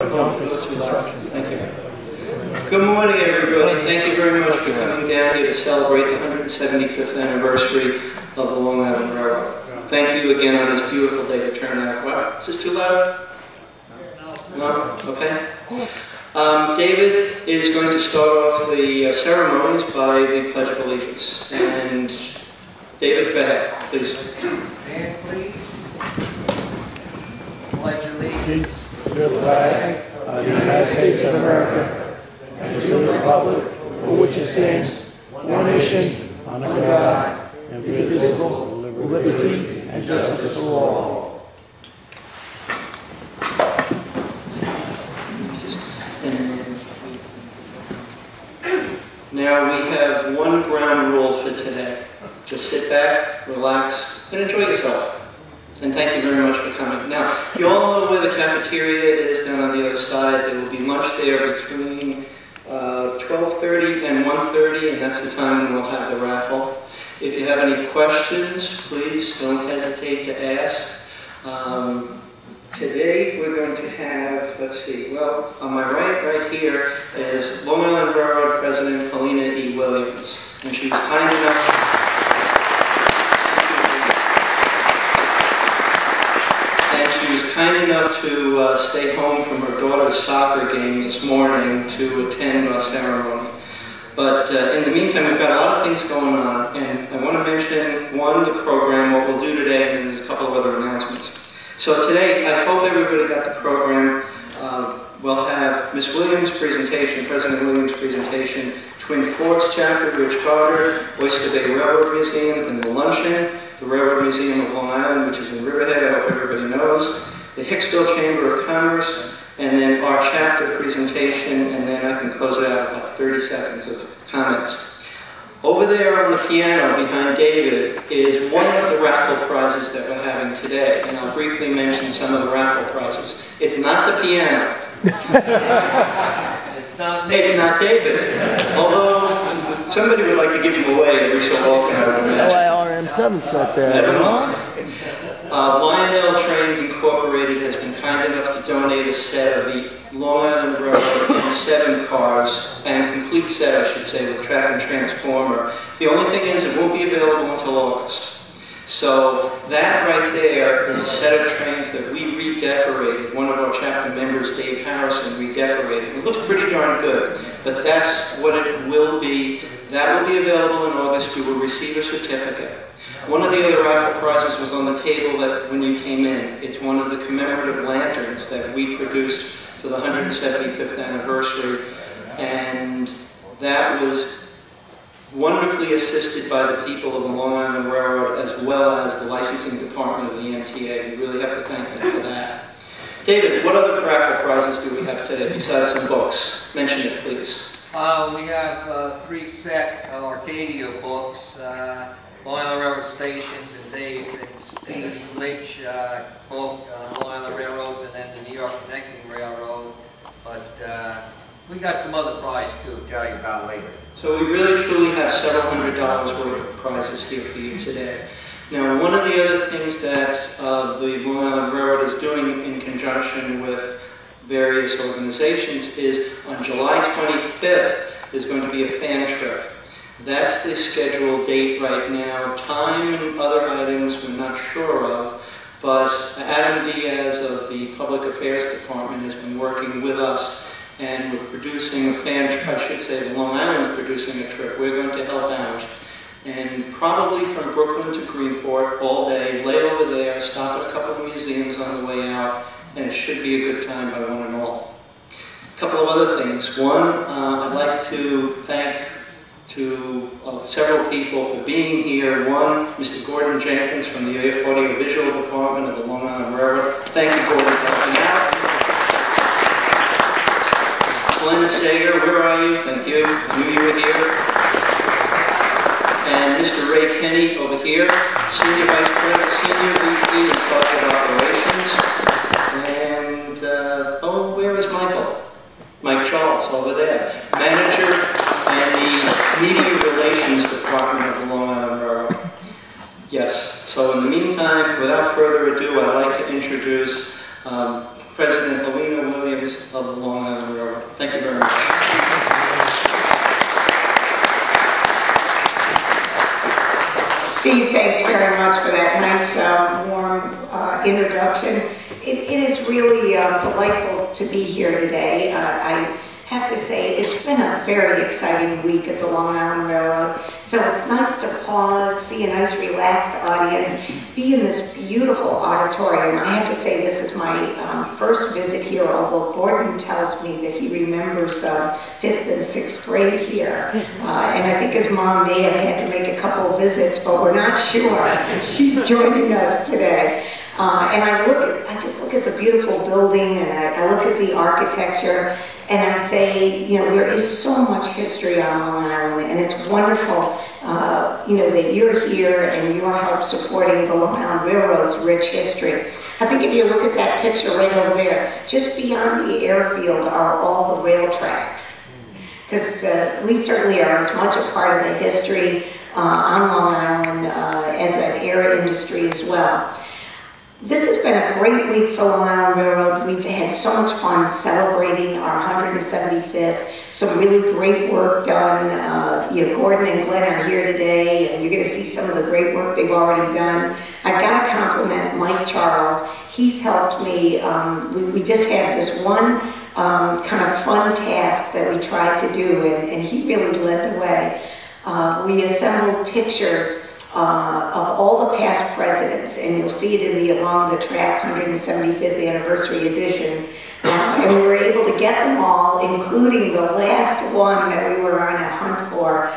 Thank you. Good morning, everybody. Thank you very much for coming down here to celebrate the 175th anniversary of the Long Island Railroad. Thank you again on this beautiful day to turn out. Wow, is this too loud? No? Okay. David is going to start off the ceremonies by the Pledge of Allegiance. And David, go ahead, please. Stand, please. Pledge allegiance to the flag of the United States of America and to the republic for which it stands, one nation, under God, indivisible, with liberty and justice for all. Now we have one ground rule for today. Just sit back, relax, and enjoy yourself. And thank you very much for coming. Now, you all know where the cafeteria is down on the other side. There will be lunch there between 12:30 and 1:30, and that's the time when we'll have the raffle. If you have any questions, please don't hesitate to ask. Today we're going to have, let's see, well, on my right here is Long Island Railroad President Helena Williams. And she was kind enough to stay home from her daughter's soccer game this morning to attend our ceremony. But in the meantime, we've got a lot of things going on, and I want to mention, one, the program, what we'll do today, and there's a couple of other announcements. So today, I hope everybody got the program. We'll have Ms. Williams' presentation, President Williams' presentation, Twin Forks chapter, Gorddard, Oyster Bay Railroad Museum, and the luncheon, the Railroad Museum of Long Island, which is in Riverhead, I hope everybody knows, the Hicksville Chamber of Commerce, and then our chapter presentation, and then I can close it out with like 30 seconds of comments. Over there on the piano behind David is one of the raffle prizes that we're having today, and I'll briefly mention some of the raffle prizes. It's not the piano. It's not me. It's not David. Although somebody would like to give you away every so often. LIRR-7's not there. Never mind. Lionel Trains Incorporated has been kind enough to donate a set of the Long Island Railroad and 7 cars, and complete set, I should say, with track and transformer. The only thing is it won't be available until August. So that right there is a set of trains that we redecorated. One of our chapter members, Dave Morrison, redecorated. It looks pretty darn good, but that's what it will be. That will be available in August. We will receive a certificate. One of the other raffle prizes was on the table that when you came in. It's one of the commemorative lanterns that we produced for the 175th anniversary, and that was wonderfully assisted by the people of the Long Island Railroad as well as the licensing department of the MTA. We really have to thank them for that. David, what other raffle prizes do we have today besides some books? Mention it, please. We have 3 set of Arcadia books. Long Island Railroad Stations and Dave and Steve Leach book, Long Island Railroads, and then the New York Connecting Railroad. But we got some other prizes to tell you about later. So we really truly have several $100s worth of prizes here for you today. Now, one of the other things that the Long Island Railroad is doing in conjunction with various organizations is on July 25th, there's going to be a fan trip. That's the scheduled date right now. Time and other items we're not sure of, but Adam Diaz of the Public Affairs Department has been working with us, and we're producing a fan trip. I should say Long Island is producing a trip. We're going to help out, and probably from Brooklyn to Greenport all day, lay over there, stop at a couple of museums on the way out, and it should be a good time by one and all. A couple of other things. One, I'd like to thank several people for being here. One, Mr. Gordon Jenkins from the Audiovisual Department of the Long Island Railroad. Thank you, Gordon, for helping out. Glenn Sager, where are you? Thank you. I knew you were here. And Mr. Ray Kenny over here, Senior Vice President, Senior VP in charge of operations. And, oh, where is Michael? Mike Charles over there. Manager and the Media Relations Department of the Long Island Railroad. Yes, so in the meantime, without further ado, I'd like to introduce President Helena Williams of the Long Island Railroad. Thank you very much. Steve, thanks very much for that nice, warm introduction. It is really delightful to be here today. I have to say it's been a very exciting week at the Long Island Railroad. So it's nice to pause, see a nice relaxed audience, be in this beautiful auditorium. I have to say this is my first visit here, although Gordon tells me that he remembers 5th and 6th grade here. And I think his mom may have had to make a couple of visits, but we're not sure. She's joining us today. And I just look at the beautiful building, and I look at the architecture, and I say, you know, there is so much history on Long Island, and it's wonderful, you know, that you're here and you're help supporting the Long Island Railroad's rich history. I think if you look at that picture right over there, just beyond the airfield are all the rail tracks. Because we certainly are as much a part of the history on Long Island as an air industry as well. This has been a great week for Long Island Railroad. We've had so much fun celebrating our 175th. Some really great work done. You know, Gordon and Glenn are here today, and you're going to see some of the great work they've already done. I've got to compliment Mike Charles. He's helped me. We just had this one kind of fun task that we tried to do, and he really led the way. We assembled pictures of all the past presidents, and you'll see it in the Along the Track 175th Anniversary Edition. And we were able to get them all, including the last one that we were on a hunt for,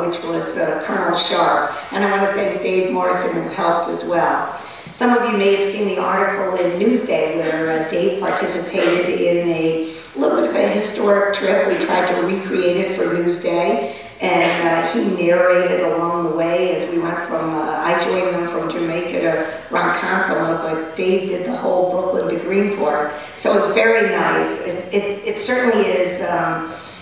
which was Colonel Sharp. And I want to thank Dave Morrison, who helped as well. Some of you may have seen the article in Newsday where Dave participated in a little bit of a historic trip. We tried to recreate it for Newsday. And he narrated along the way as we went from, I joined them from Jamaica to Ronkonkoma, but Dave did the whole Brooklyn to Greenport. So it's very nice. It certainly is,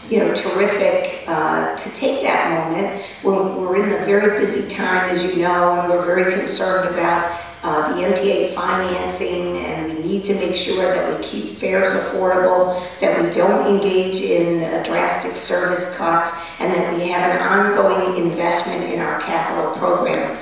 you know, terrific to take that moment. We're in the very busy time, as you know, and we're very concerned about the MTA financing, and we need to make sure that we keep fares affordable, that we don't engage in drastic service cuts, and that we have an ongoing investment in our capital program.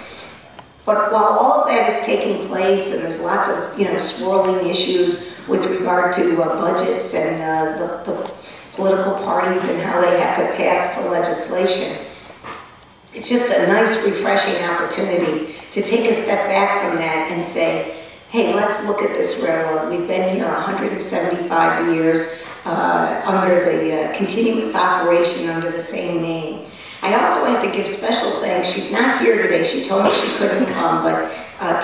But while all of that is taking place, and there's lots of, you know, swirling issues with regard to budgets and the political parties and how they have to pass the legislation, it's just a nice, refreshing opportunity to take a step back from that and say, hey, let's look at this railroad. We've been here 175 years under the continuous operation under the same name. I also have to give special thanks. She's not here today. She told me she couldn't come, but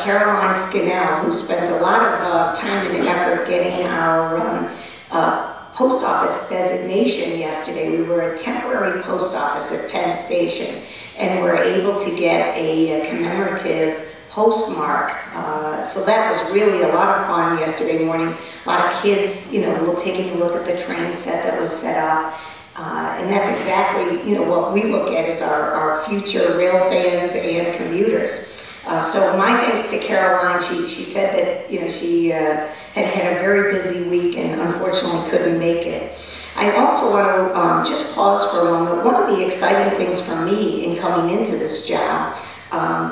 Caroline Scannell, who spent a lot of time and effort getting our post office designation yesterday. We were a temporary post office at Penn Station, and we're able to get a commemorative postmark. So that was really a lot of fun yesterday morning. A lot of kids, you know, taking a look at the train set that was set up. And that's exactly, you know, what we look at as our future rail fans and commuters. So my thanks to Caroline. She said that, you know, she had a very busy week and unfortunately couldn't make it. I also want to just pause for a moment. One of the exciting things for me in coming into this job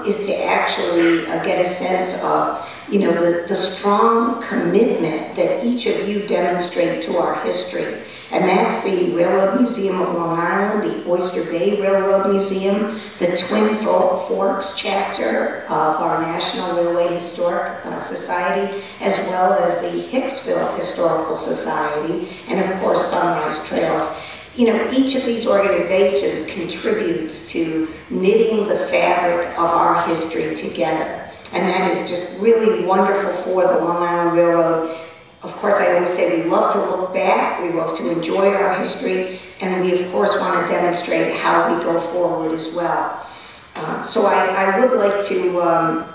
is to actually get a sense of, you know, the strong commitment that each of you demonstrate to our history. And that's the Railroad Museum of Long Island, the Oyster Bay Railroad Museum, the Twin Forks chapter of our National Railway Historic Society, as well as the Hicksville Historical Society, and of course Sunrise Trails. You know, each of these organizations contributes to knitting the fabric of our history together. And that is just really wonderful for the Long Island Railroad. Of course, I always say we love to look back, we love to enjoy our history, and we of course want to demonstrate how we go forward as well. So I would like to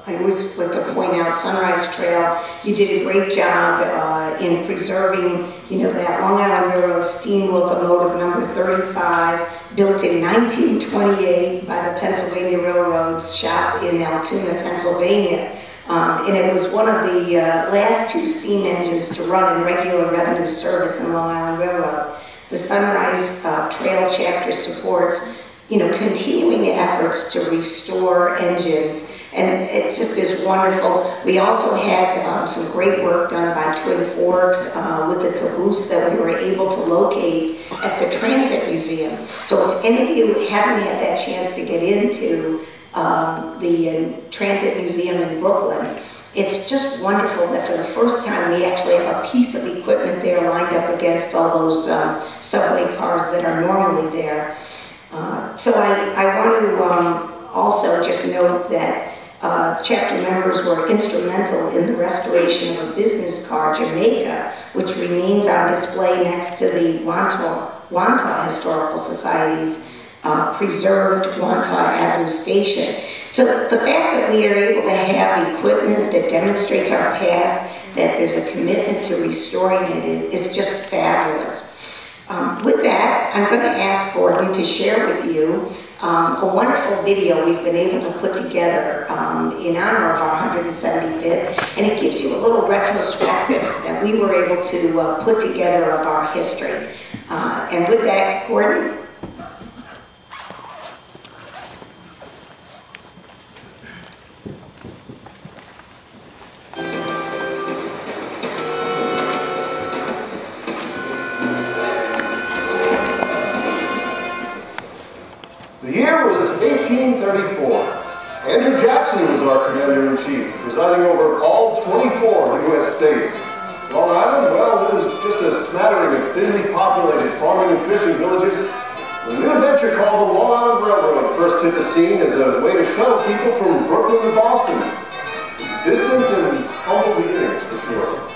I always like to point out Sunrise Trail. You did a great job in preserving, you know, that Long Island Railroad steam locomotive number 35, built in 1928 by the Pennsylvania Railroad's shop in Altoona, Pennsylvania. And it was one of the last two steam engines to run in regular revenue service in Long Island Railroad. The Sunrise Trail chapter supports, continuing efforts to restore engines, and it just is wonderful. We also had some great work done by Twin Forks with the caboose that we were able to locate at the Transit Museum. So if any of you haven't had that chance to get into the Transit Museum in Brooklyn, it's just wonderful that for the first time we actually have a piece of equipment there lined up against all those subway cars that are normally there. So I want to also just note that chapter members were instrumental in the restoration of a business car, Jamaica, which remains on display next to the Wantagh Historical Society's preserved Wantagh Avenue station. So the fact that we are able to have equipment that demonstrates our past, that there's a commitment to restoring it, is just fabulous. With that, I'm going to ask Gordon to share with you a wonderful video we've been able to put together in honor of our 175th, and it gives you a little retrospective that we were able to put together of our history. And with that, Gordon? The year was 1834. Andrew Jackson was our commander-in-chief, presiding over all 24 U.S. states. Long Island, well, it was just a smattering of thinly populated farming and fishing villages. The new adventure called the Long Island Railroad first hit the scene as a way to shuttle people from Brooklyn to Boston. Distant and humble beginnings, for sure.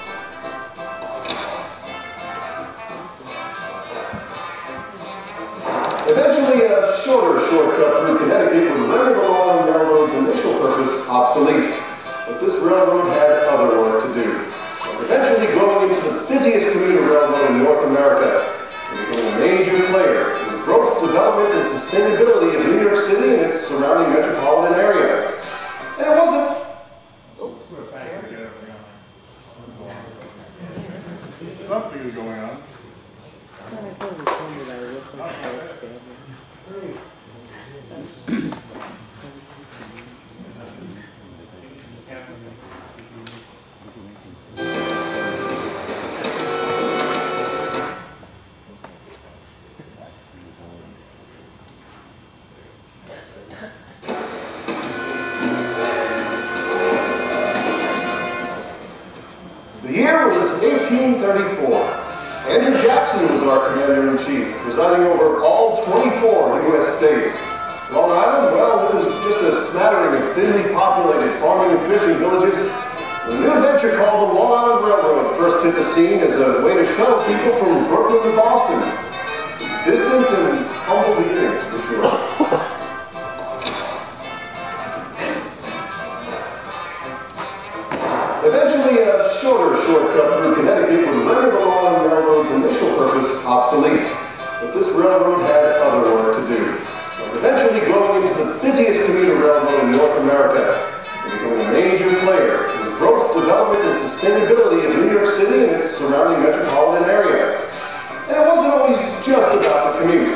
Eventually, a shorter shortcut through Connecticut would render the Long Island Railroad's initial purpose obsolete. But this railroad had other work to do. Eventually growing into the busiest commuter railroad in North America, and becoming a major player in the growth, development, and sustainability of New York City and its surrounding metropolitan area. And it wasn't... Something is going on. The year was 1834. Andrew Jackson was our commander-in-chief, presiding over all 24 U.S. states. Long Island, well, it was just a smattering of thinly populated farming and fishing villages. The new adventure called the Long Island Railroad first hit the scene as a way to shuttle people from Brooklyn to Boston. Distant and humble beginnings, for sure. Eventually, a shorter shortcut through Connecticut would render the Long Island Railroad's initial purpose obsolete. But this railroad had other work to do. Eventually growing into the busiest commuter railroad in North America, and becoming a major player in the growth, development, and sustainability of New York City and its surrounding metropolitan area. And it wasn't always just about the commute.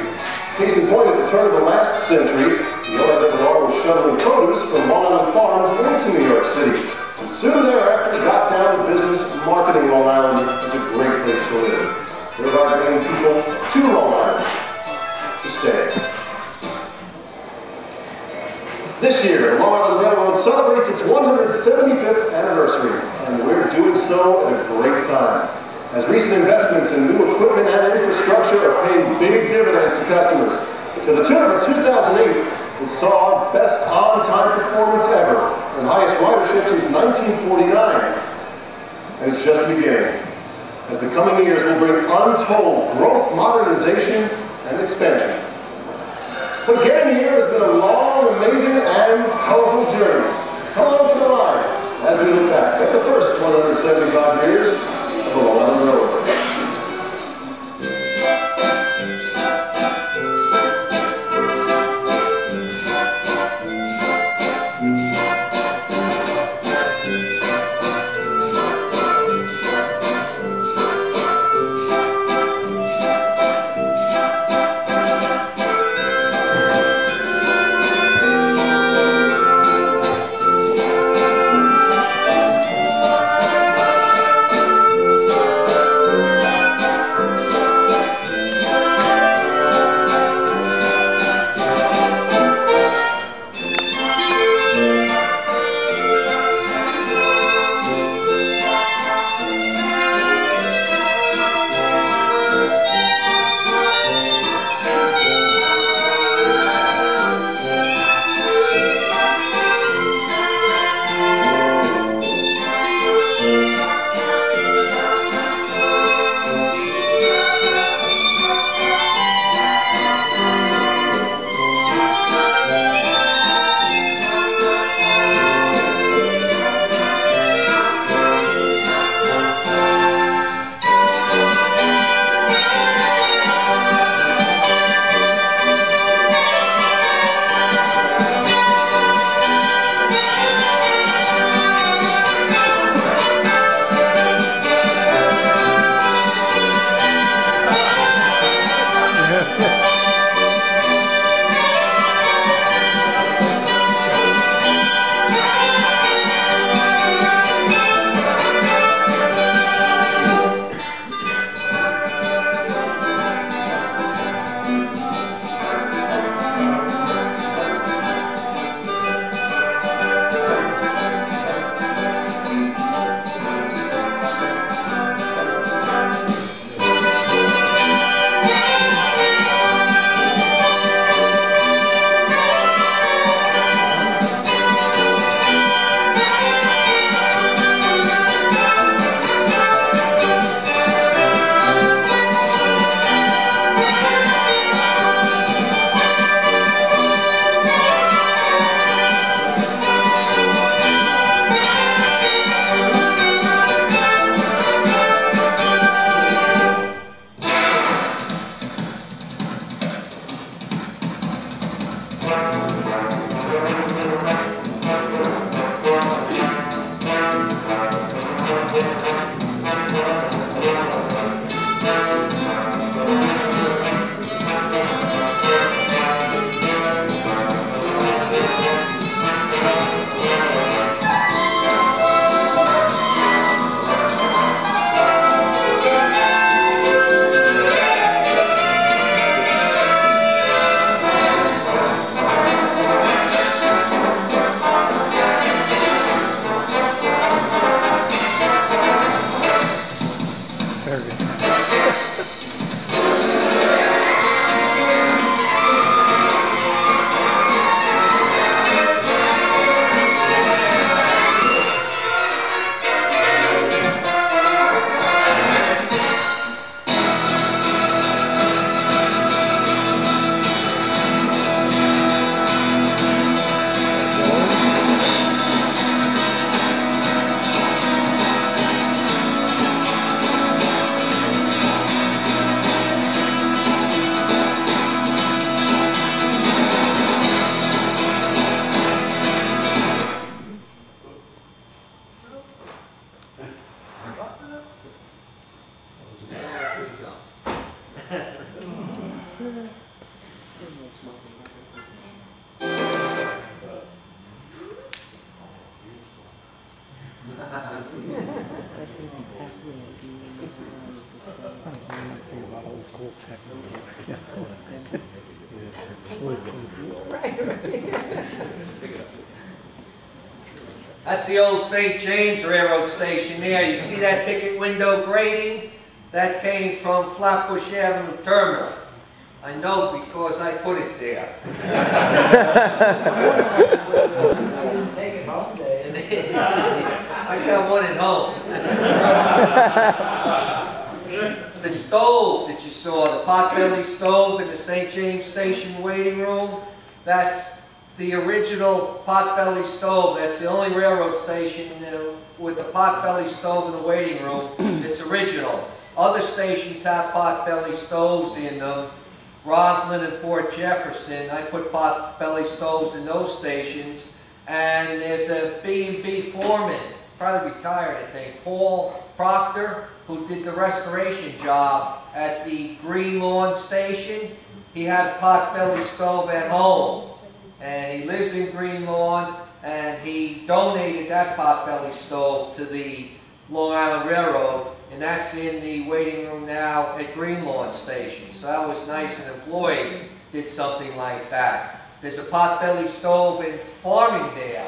Case in point, at the turn of the last century, the LIRR was shuttling produce from Long Island farms into New York City. And soon thereafter got down to business marketing Long Island as a great place to live, thereby bringing people to Long Island to stay. This year, Long Island Railroad celebrates its 175th anniversary, and we're doing so at a great time, as recent investments in new equipment and infrastructure are paying big dividends to customers. To the tune of 2008, we saw our best on-time performance ever, and highest ridership since 1949. And it's just beginning, as the coming years will bring untold growth, modernization, and expansion. But getting here has been a long, amazing, and powerful journey. Come along for the ride as we look back at the first 175 years of the Long Island Railroad. That's the old St. James Railroad Station there. You see that ticket window grating? That came from Flatbush Avenue Terminal. I know because I put it there. I got one at home. The stove that you saw, the potbelly stove in the St. James Station waiting room, that's the original potbelly stove. That's the only railroad station with a potbelly stove in the waiting room. It's original. Other stations have potbelly stoves in them. Roslyn and Port Jefferson, I put potbelly stoves in those stations. And there's a B&B foreman, probably retired I think, Paul Proctor, who did the restoration job at the Green Lawn Station. He had a potbelly stove at home. And he lives in Green Lawn, and he donated that potbelly stove to the Long Island Railroad, and that's in the waiting room now at Green Lawn Station. So that was nice. An employee did something like that. There's a potbelly stove in Farmingdale,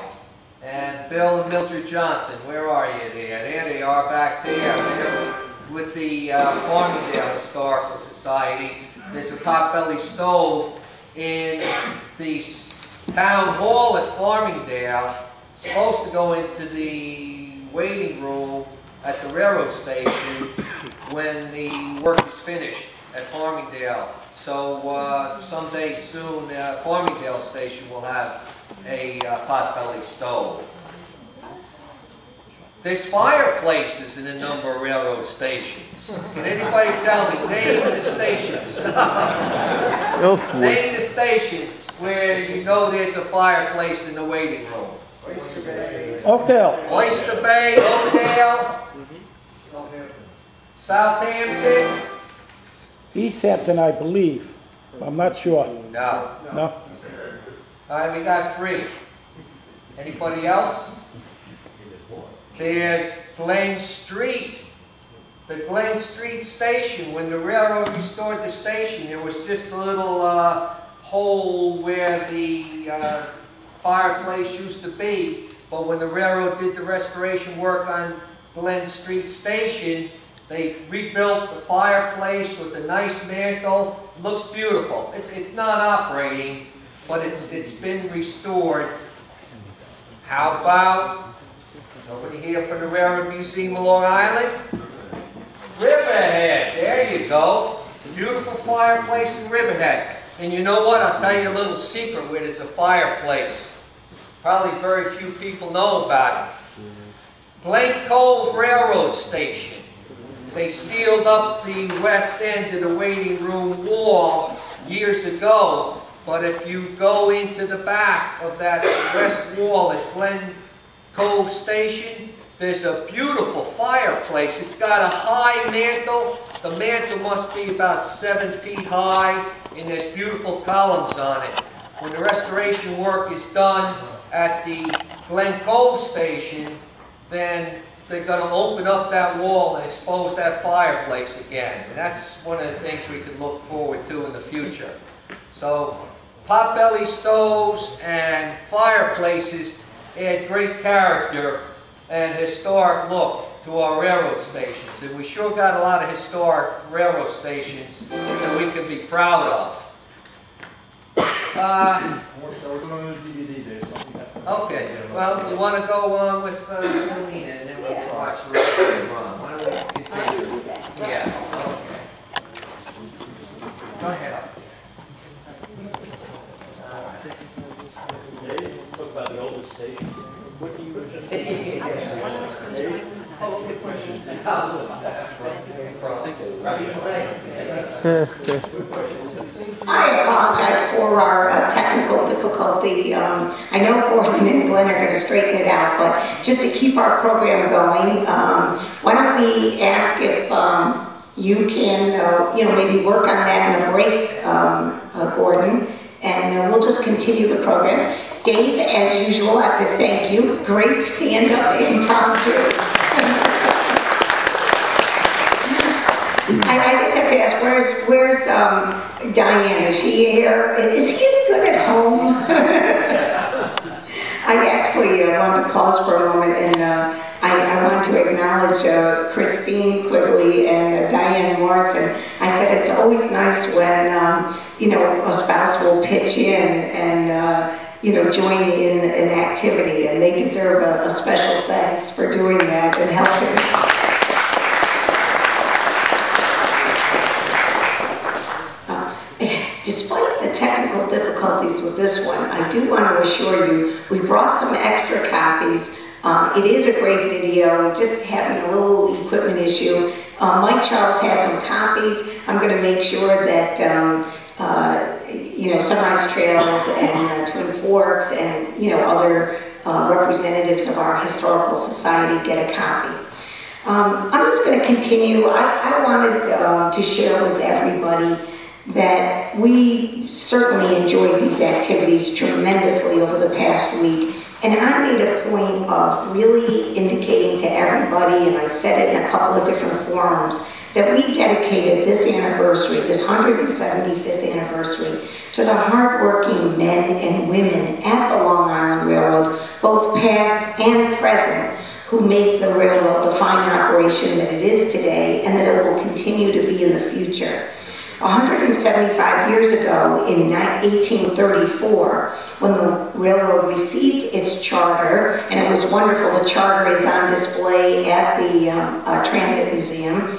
and Bill and Mildred Johnson, where are you there? There they are back there. They're with the Farmingdale Historical Society. There's a potbelly stove in the Town Hall at Farmingdale. It's supposed to go into the waiting room at the railroad station when the work is finished at Farmingdale. So someday soon, Farmingdale Station will have a potbelly stove. There's fireplaces in a number of railroad stations. Can anybody tell me? Name the stations. Name the stations where you know there's a fireplace in the waiting room. Oyster Bay. Oakdale. Oyster Bay, Oakdale. Southampton. East Hampton, I believe. I'm not sure. No. No? All right, we got 3. Anybody else? There's Glen Street. The Glen Street Station. When the railroad restored the station, there was just a little hole where the fireplace used to be. But when the railroad did the restoration work on Glen Street Station, they rebuilt the fireplace with a nice mantle. It looks beautiful. It's not operating, but it's been restored. How about, nobody here from the Railroad Museum of Long Island? Riverhead, there you go. Beautiful fireplace in Riverhead. And you know what? I'll tell you a little secret where there's a fireplace. Probably very few people know about it. Blank Cove Railroad Station. They sealed up the west end of the waiting room wall years ago, but if you go into the back of that west wall at Glen Cove Station, there's a beautiful fireplace. It's got a high mantle. The mantle must be about 7 feet high, and there's beautiful columns on it. When the restoration work is done at the Glen Cove Station, then they're going to open up that wall and expose that fireplace again. And that's one of the things we can look forward to in the future. So potbelly stoves and fireplaces add great character and historic look to our railroad stations. And we sure got a lot of historic railroad stations that we could be proud of. So we're going to do DVD, Dave. Okay, well, you want to go on with Helena, and then we'll watch the rest of it run. Why don't we continue? Yeah, okay. Go ahead. Talk about the oldest station. What do you I apologize for our technical difficulty. I know Gordon and Glenn are going to straighten it out, but just to keep our program going, why don't we ask if you can, maybe work on that in a break, Gordon, and we'll just continue the program. Dave, as usual, I have to thank you. Great stand-up impromptu. I just have to ask, where's Diane? Is she here? Is he good at home? I actually want to pause for a moment, and I want to acknowledge Christine Quigley and Diane Morrison. I said it's always nice when a spouse will pitch in and join in an activity, and they deserve a special thanks for doing that and helping. Despite the technical difficulties with this one, I do want to assure you we brought some extra copies. It is a great video, just having a little equipment issue. Mike Charles has some copies. I'm going to make sure that Sunrise Trails and Twin Forks and other representatives of our historical society get a copy. I'm just going to continue. I wanted to share with everybody that we certainly enjoyed these activities tremendously over the past week. And I made a point of really indicating to everybody, and I said it in a couple of different forums, that we dedicated this anniversary, this 175th anniversary, to the hardworking men and women at the Long Island Railroad, both past and present, who make the railroad the fine operation that it is today and that it will continue to be in the future. 175 years ago, in 1834, when the railroad received its charter, and it was wonderful, the charter is on display at the Transit Museum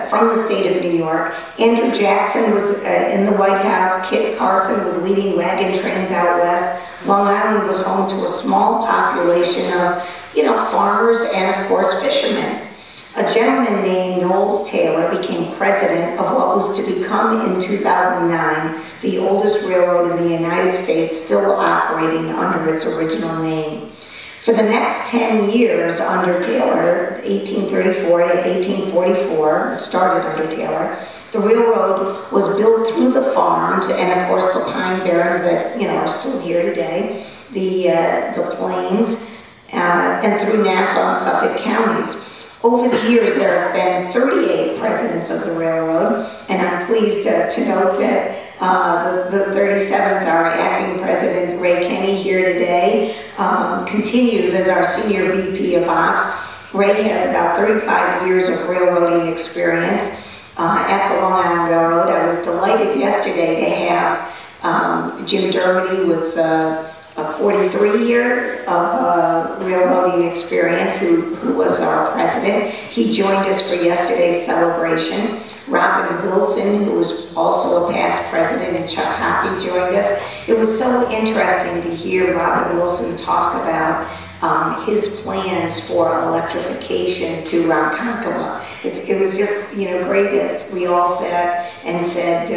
from the state of New York. Andrew Jackson was in the White House, Kit Carson was leading wagon trains out west. Long Island was home to a small population of, farmers and, of course, fishermen. A gentleman named Knowles Taylor became president of what was to become in 2009 the oldest railroad in the United States, still operating under its original name. For the next 10 years under Taylor, 1834 to 1844, started under Taylor, the railroad was built through the farms and, of course, the pine barrens that are still here today, the plains, and through Nassau and Suffolk counties. Over the years, there have been 38 presidents of the railroad, and I'm pleased to note that the 37th, our acting president, Ray Kenny, here today, continues as our senior VP of Ops. Ray has about 35 years of railroading experience at the Long Island Railroad. I was delighted yesterday to have Jim Dermody with 43 years of railroading experience, who was our president. He joined us for yesterday's celebration. Robin Wilson, who was also a past president, and Chuck Hoppy joined us. It was so interesting to hear Robin Wilson talk about his plans for electrification to Ronkonkoma. It was just, great as we all sat and said,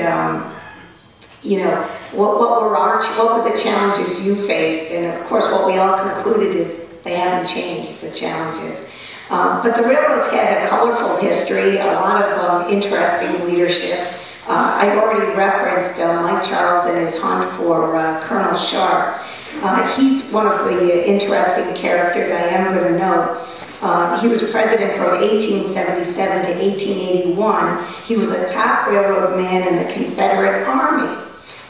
what were the challenges you faced? And of course, what we all concluded is they haven't changed, the challenges. But the railroad's had a colorful history, a lot of interesting leadership. I've already referenced Mike Charles and his hunt for Colonel Sharp. He's one of the interesting characters I am going to note. He was president from 1877 to 1881. He was a top railroad man in the Confederate Army.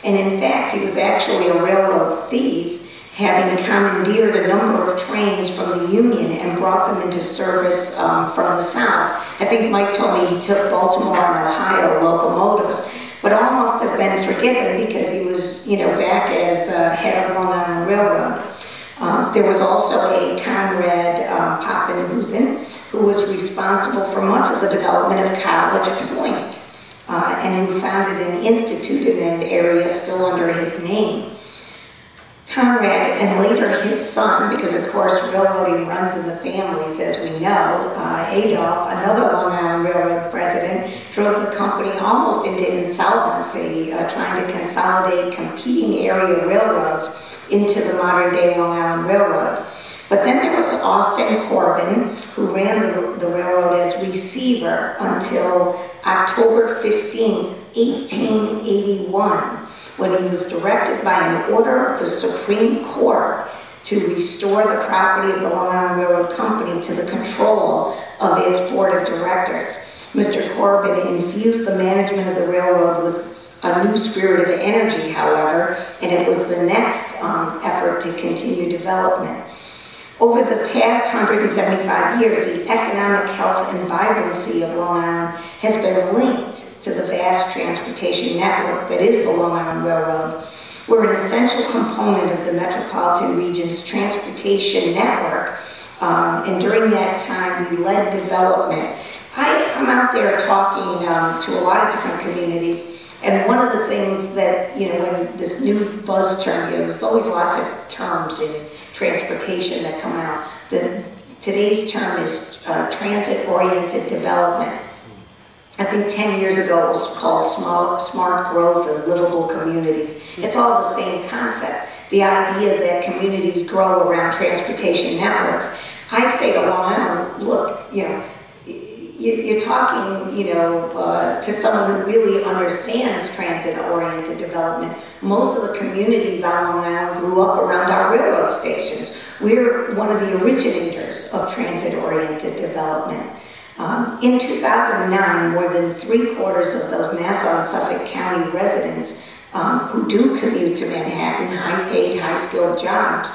And in fact, he was actually a railroad thief, having commandeered a number of trains from the Union and brought them into service from the South. I think Mike told me he took Baltimore and Ohio locomotives, but all must have been forgiven because he was, back as head of Long Island Railroad. There was also a Conrad Poppenhusen, who was responsible for much of the development of College Point, and who founded an institute in that area still under his name. Conrad, and later his son, because of course railroading runs in the families, as we know, Adolph, another Long Island Railroad president, drove the company almost into insolvency, trying to consolidate competing area railroads into the modern-day Long Island Railroad. But then there was Austin Corbin, who ran the railroad as receiver until October 15, 1881, when he was directed by an order of the Supreme Court to restore the property of the Long Island Railroad Company to the control of its board of directors. Mr. Corbin infused the management of the railroad with a new spirit of energy, however, and it was the next effort to continue development. Over the past 175 years, the economic health and vibrancy of Long Island has been linked to the vast transportation network that is the Long Island Railroad. We're an essential component of the metropolitan region's transportation network, and during that time we led development. I'm out there talking to a lot of different communities, and one of the things that, when this new buzz term, there's always lots of terms in transportation that come out. Today's term is transit-oriented development. I think 10 years ago it was called smart growth and livable communities. It's all the same concept. The idea that communities grow around transportation networks. I say to Long Island, look, you're talking, to someone who really understands transit-oriented development. Most of the communities on Long Island grew up around our railroad stations. We're one of the originators of transit-oriented development. In 2009, more than 3/4 of those Nassau and Suffolk County residents who do commute to Manhattan, high-paid, high-skilled jobs,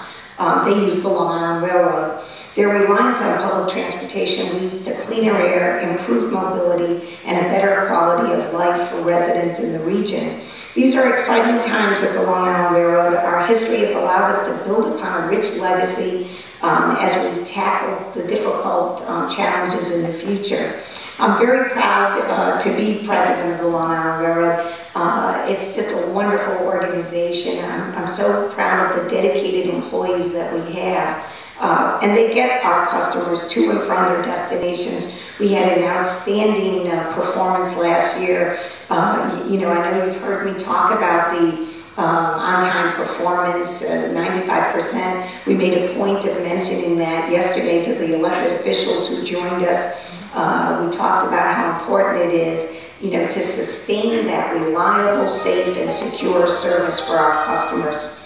they use the Long Island Railroad. Their reliance on public transportation leads to cleaner air, improved mobility, and a better quality of life for residents in the region. These are exciting times at the Long Island Railroad. Our history has allowed us to build upon a rich legacy as we tackle the difficult challenges in the future. I'm very proud to be president of the Long Island Railroad. It's just a wonderful organization. I'm so proud of the dedicated employees that we have. And they get our customers to and from their destinations. We had an outstanding performance last year. I know you've heard me talk about the on-time performance, 95%. We made a point of mentioning that yesterday to the elected officials who joined us. We talked about how important it is, to sustain that reliable, safe, and secure service for our customers.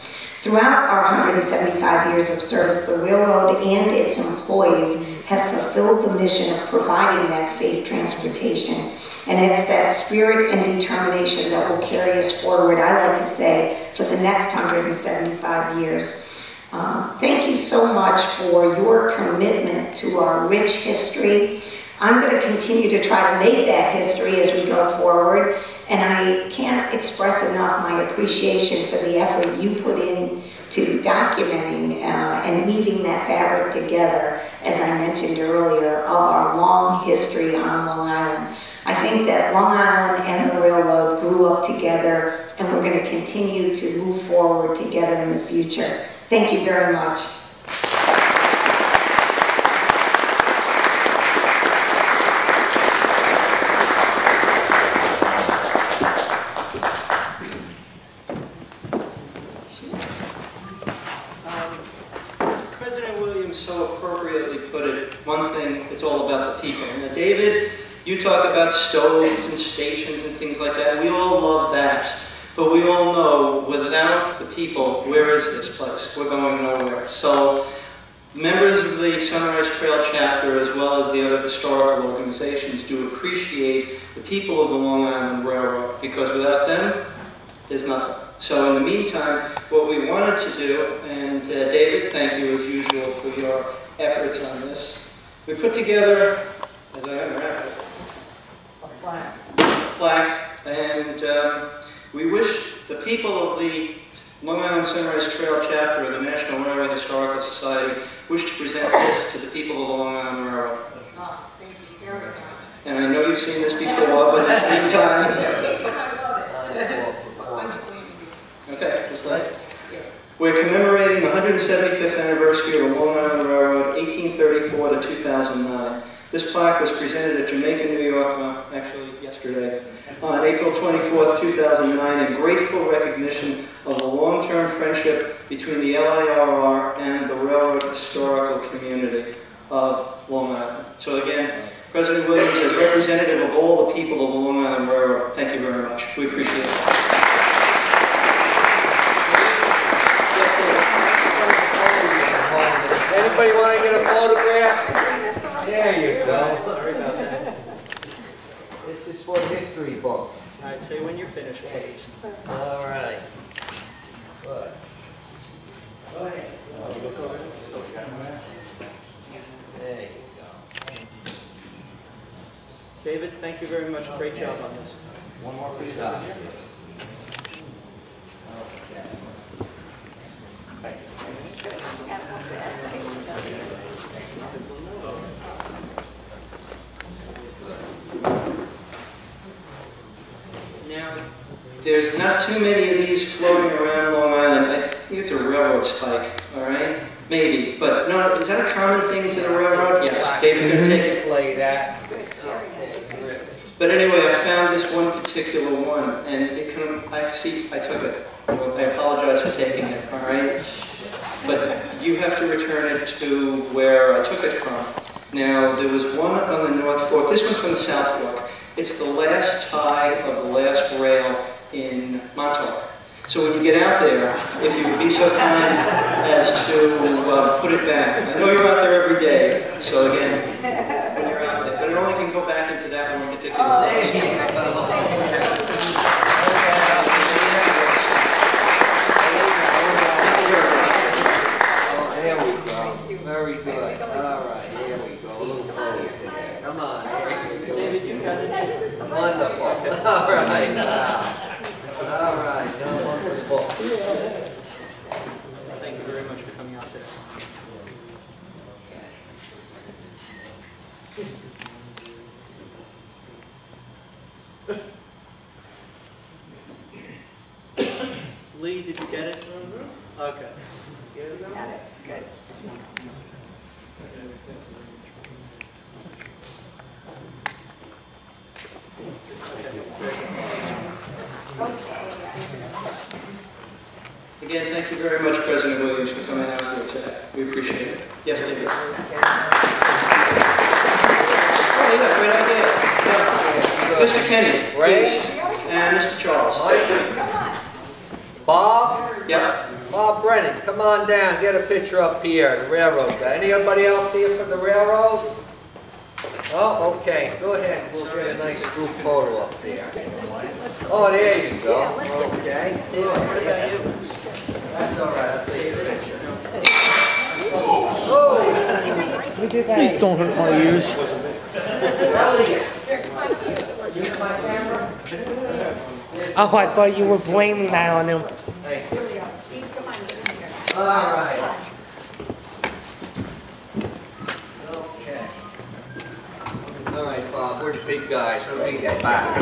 Throughout our 175 years of service, the railroad and its employees have fulfilled the mission of providing that safe transportation. And it's that spirit and determination that will carry us forward, I like to say, for the next 175 years. Thank you so much for your commitment to our rich history. I'm going to continue to try to make that history as we go forward. And I can't express enough my appreciation for the effort you put in to documenting and weaving that fabric together, as I mentioned earlier, of our long history on Long Island. I think that Long Island and the railroad grew up together, and we're going to continue to move forward together in the future. Thank you very much. President Williams so appropriately put it, one thing, it's all about the people. Now, David, you talk about stoves and stations and things like that. We all love that. But we all know, without the people, where is this place? We're going nowhere. So, members of the Sunrise Trail chapter, as well as the other historical organizations, do appreciate the people of the Long Island Railroad, because without them, there's nothing. So in the meantime, what we wanted to do, and David, thank you as usual for your efforts on this, we put together, as I unwrap it, a plaque, and we wish the people of the Long Island Sunrise Trail chapter of the National Railroad Historical Society wish to present this to the people of the Long Island Railroad. Oh, thank you very much. And I know you've seen this before, but in the meantime... Okay, just like we're commemorating the 175th anniversary of the Long Island Railroad, 1834 to 2009. This plaque was presented at Jamaica, New York, actually yesterday, on April 24th, 2009, in grateful recognition of the long-term friendship between the LIRR and the railroad historical community of Long Island. So again, President Williams, as representative of all the people of the Long Island Railroad, thank you very much. We appreciate it. Anybody want to get a photograph? There you go. Sorry about that. This is for the history books. I'd say when you're finished, please. All right. Good. Go ahead. There you go. David, thank you very much. Great job on this. One more piece. Good job. Now, there's not too many of these floating around Long Island. I think it's a railroad spike, all right? Maybe, but no, is that a common thing to the railroad? Yes, David's going to take it. Display that. But anyway, I found this one particular one, and it can, I took it. Well, I apologize for taking it, all right? But you have to return it to where I took it from. Now, there was one on the North Fork. This one's from the South Fork. It's the last tie of the last rail in Montauk. So when you get out there, if you would be so kind as to put it back. I know you're out there every day, so again, when you're out there. But it only can go back into that one particular place. There we go. Very good. All right, here we go. A little closer there. Come on. David, you got it. Wonderful. All right. All right. Now wonderful. Thank you very much for coming out there. Lee, did you get it? Okay. Got it. Good. Again, thank you very much, President Williams, for coming out here today. We appreciate it. Yes, David. Oh, yeah, great idea. Yeah. Mr. Kenny, please. And Mr. Charles. Bob? Yep. Bob Brennan, come on down. Get a picture up here. The railroad guy. Anybody else here from the railroad? Oh, okay. Go ahead. We'll get a nice group photo up there. Oh, there you go. Okay. What about you? That's all right. I'll take a picture. Please don't hurt my ears. Elliot, you use my camera? Oh, I thought you were blaming that on him. Thank you. All right. Okay. All right, Bob, we're the big guys, so we can get back.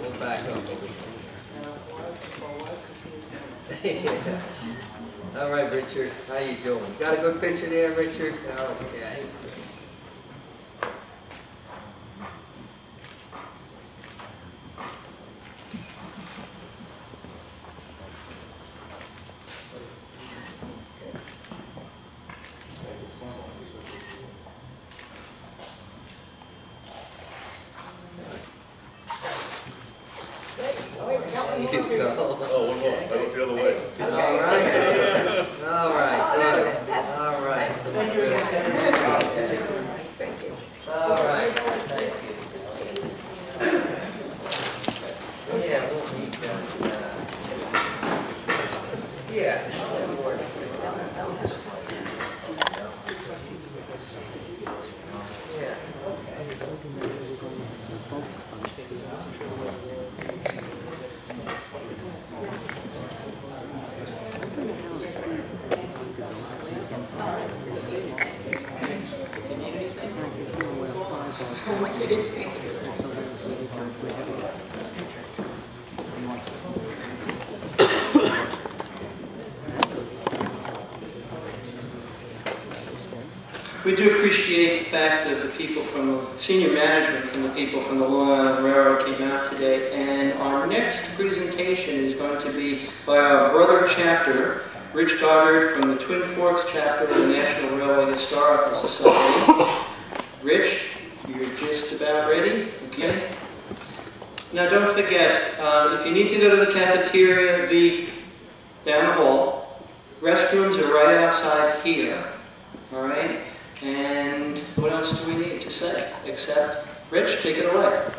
We'll back up a week. All right, Richard, how you doing? Got a good picture there, Richard? Okay. Oh, one more. I look the other way. All right. All right. Good. All right. Okay. We do appreciate the fact that the people from the senior management from the people from the Long Island Railroad came out today. And our next presentation is going to be by our brother chapter, Rich Gorddard from the Twin Forks chapter of the National Railway Historical Society. Rich, you're just about ready, okay? Now don't forget, if you need to go to the cafeteria, down the hall, restrooms are right outside here, all right? And what else do we need to say? Except, Rich, take it away.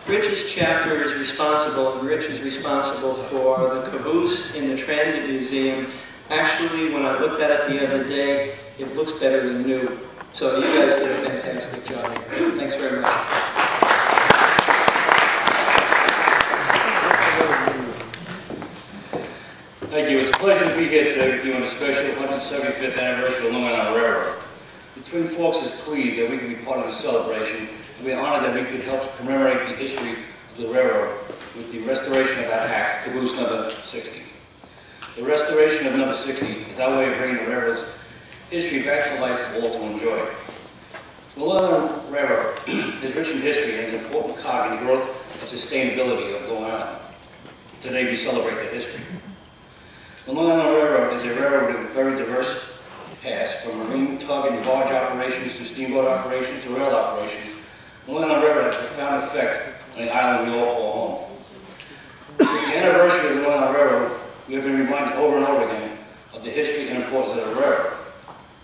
Rich's chapter is responsible, and Rich is responsible for the caboose in the Transit Museum. Actually, when I looked at it the other day, it looks better than new. So you guys did a fantastic job here. Thanks very much. Thank you. It's a pleasure to be here today with you on the special 175th anniversary of Long Island Railroad. The Twin Forks is pleased that we can be part of the celebration, and we are honored that we could help commemorate the history of the railroad with the restoration of our act, caboose number 60. The restoration of number 60 is our way of bringing the railroad's history back to life for all to enjoy. The Long Island Railroad is rich in history and is an important cog in the growth and sustainability of Long Island. Today we celebrate that history. The Long Island Railroad is a railroad with a very diverse past, from marine tug and barge operations to steamboat operations to rail operations. The Long Island Railroad has a profound effect on the island we all call home. With the anniversary of the Long Island Railroad, we have been reminded over and over again of the history and importance of the railroad.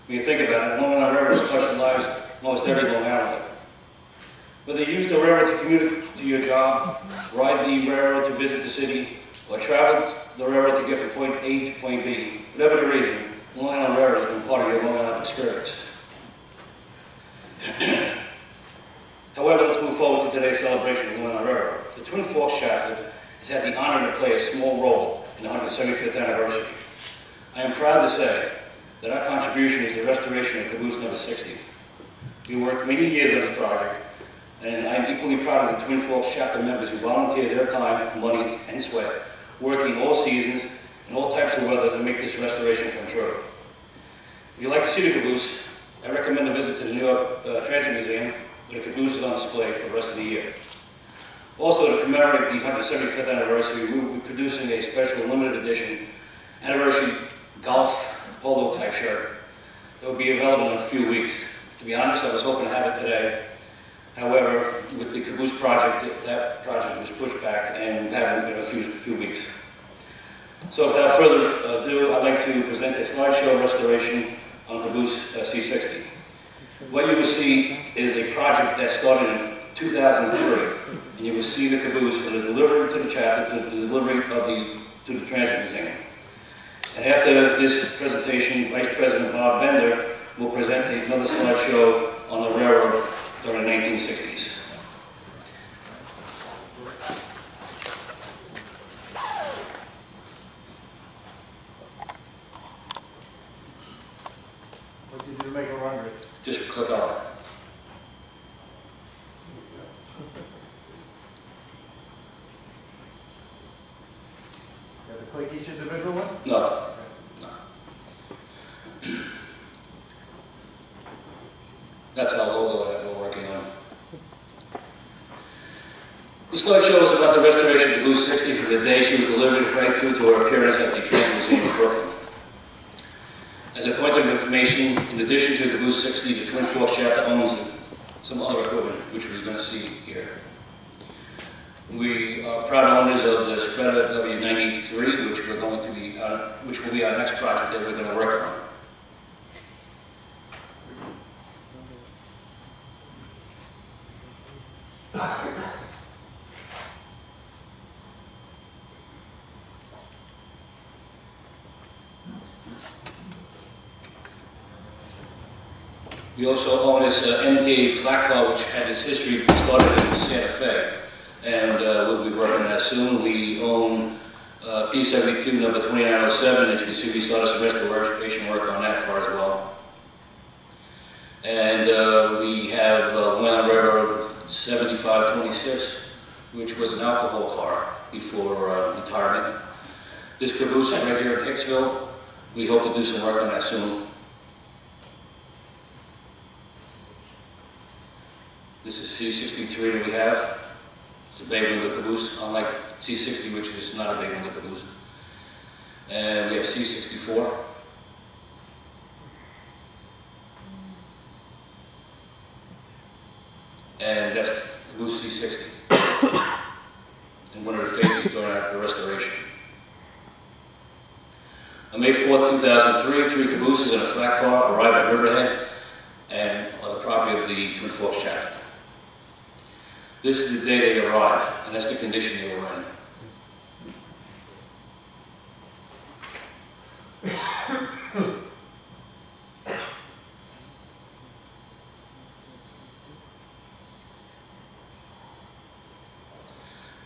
When you think about it, the Long Island Railroad has touched the lives of almost every Long Islander. Whether you use the railroad to commute to your job, ride the railroad to visit the city, or travel the railroad to get from point A to point B, whatever the reason, the Long Island Railroad has been part of your Long Island experience. However, let's move forward to today's celebration of the Long Island Railroad. The Twin Forks chapter has had the honor to play a small role in the 175th anniversary. I am proud to say that our contribution is the restoration of caboose number 60. We worked many years on this project, and I am equally proud of the Twin Forks chapter members who volunteered their time, money, and sweat, working all seasons and all types of weather to make this restoration come true. If you'd like to see the caboose, I recommend a visit to the New York Transit Museum, where the caboose is on display for the rest of the year. Also, to commemorate the 175th anniversary, we will be producing a special limited edition anniversary golf polo type shirt that will be available in a few weeks. To be honest, I was hoping to have it today. However, with the caboose project, that project was pushed back and we have it in a few weeks. So without further ado, I'd like to present a slideshow restoration on caboose C60. What you will see is a project that started in 2003, and you will see the caboose from the delivery to the chapter to the delivery to the Transit Museum. And after this presentation, Vice President Bob Bender will present another slideshow on the railroad during the 1960s. What did you do to make a run rate? Just click on it. You have to click each individual one? No. That's our logo that we're working on. This slideshow is about the restoration of caboose 60 from the day she was delivered right through to her appearance at the Transit Museum in Brooklyn. As a point of information, in addition to caboose 60, the Twin Forks chapter owns some other equipment, which we're going to see here. We are proud owners of the spreader W93, which will be our next project that we're going to work on. We also own this MTA flat car, which had its history started in Santa Fe, and we'll be working on that soon. We own P72 number 2907, and you can see we started some restoration work on that car as well. And we have Long Island Railroad 7526, which was an alcohol car before retirement. This caboose is right here in Hicksville. We hope to do some work on that soon. This is C63 that we have. It's a bay window caboose, unlike C60, which is not a bay window caboose. And we have C64. And that's caboose C60. And one of the phases going out for restoration. On May 4th, 2003, 3 cabooses and a flat car arrived at Riverhead and on the property of the Twin Forks chapter. This is the day they arrived, and that's the condition they were in.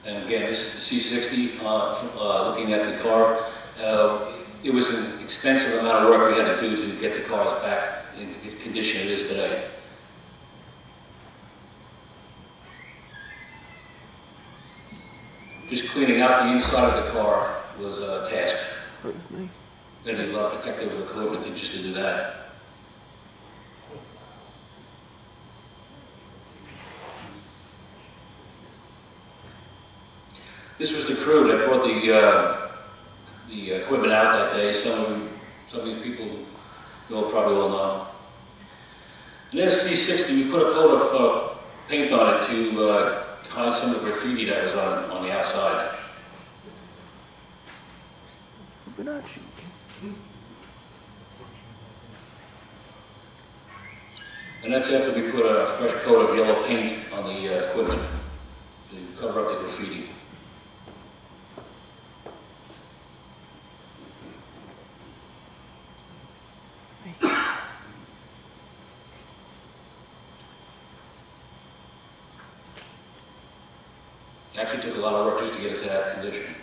And again, this is the C60, looking at the car. It was an extensive amount of work we had to do to get the cars back in the condition it is today. Just cleaning out the inside of the car was a task. They need a lot of protective equipment just to do that. This was the crew that brought the equipment out that day. Some of these people you'll probably all know. And there's C60. We put a coat of paint on it to hide some of the graffiti that was on the outside. And that's after we put a fresh coat of yellow paint on the equipment to cover up the graffiti. Actually took a lot of work just to get it to that condition.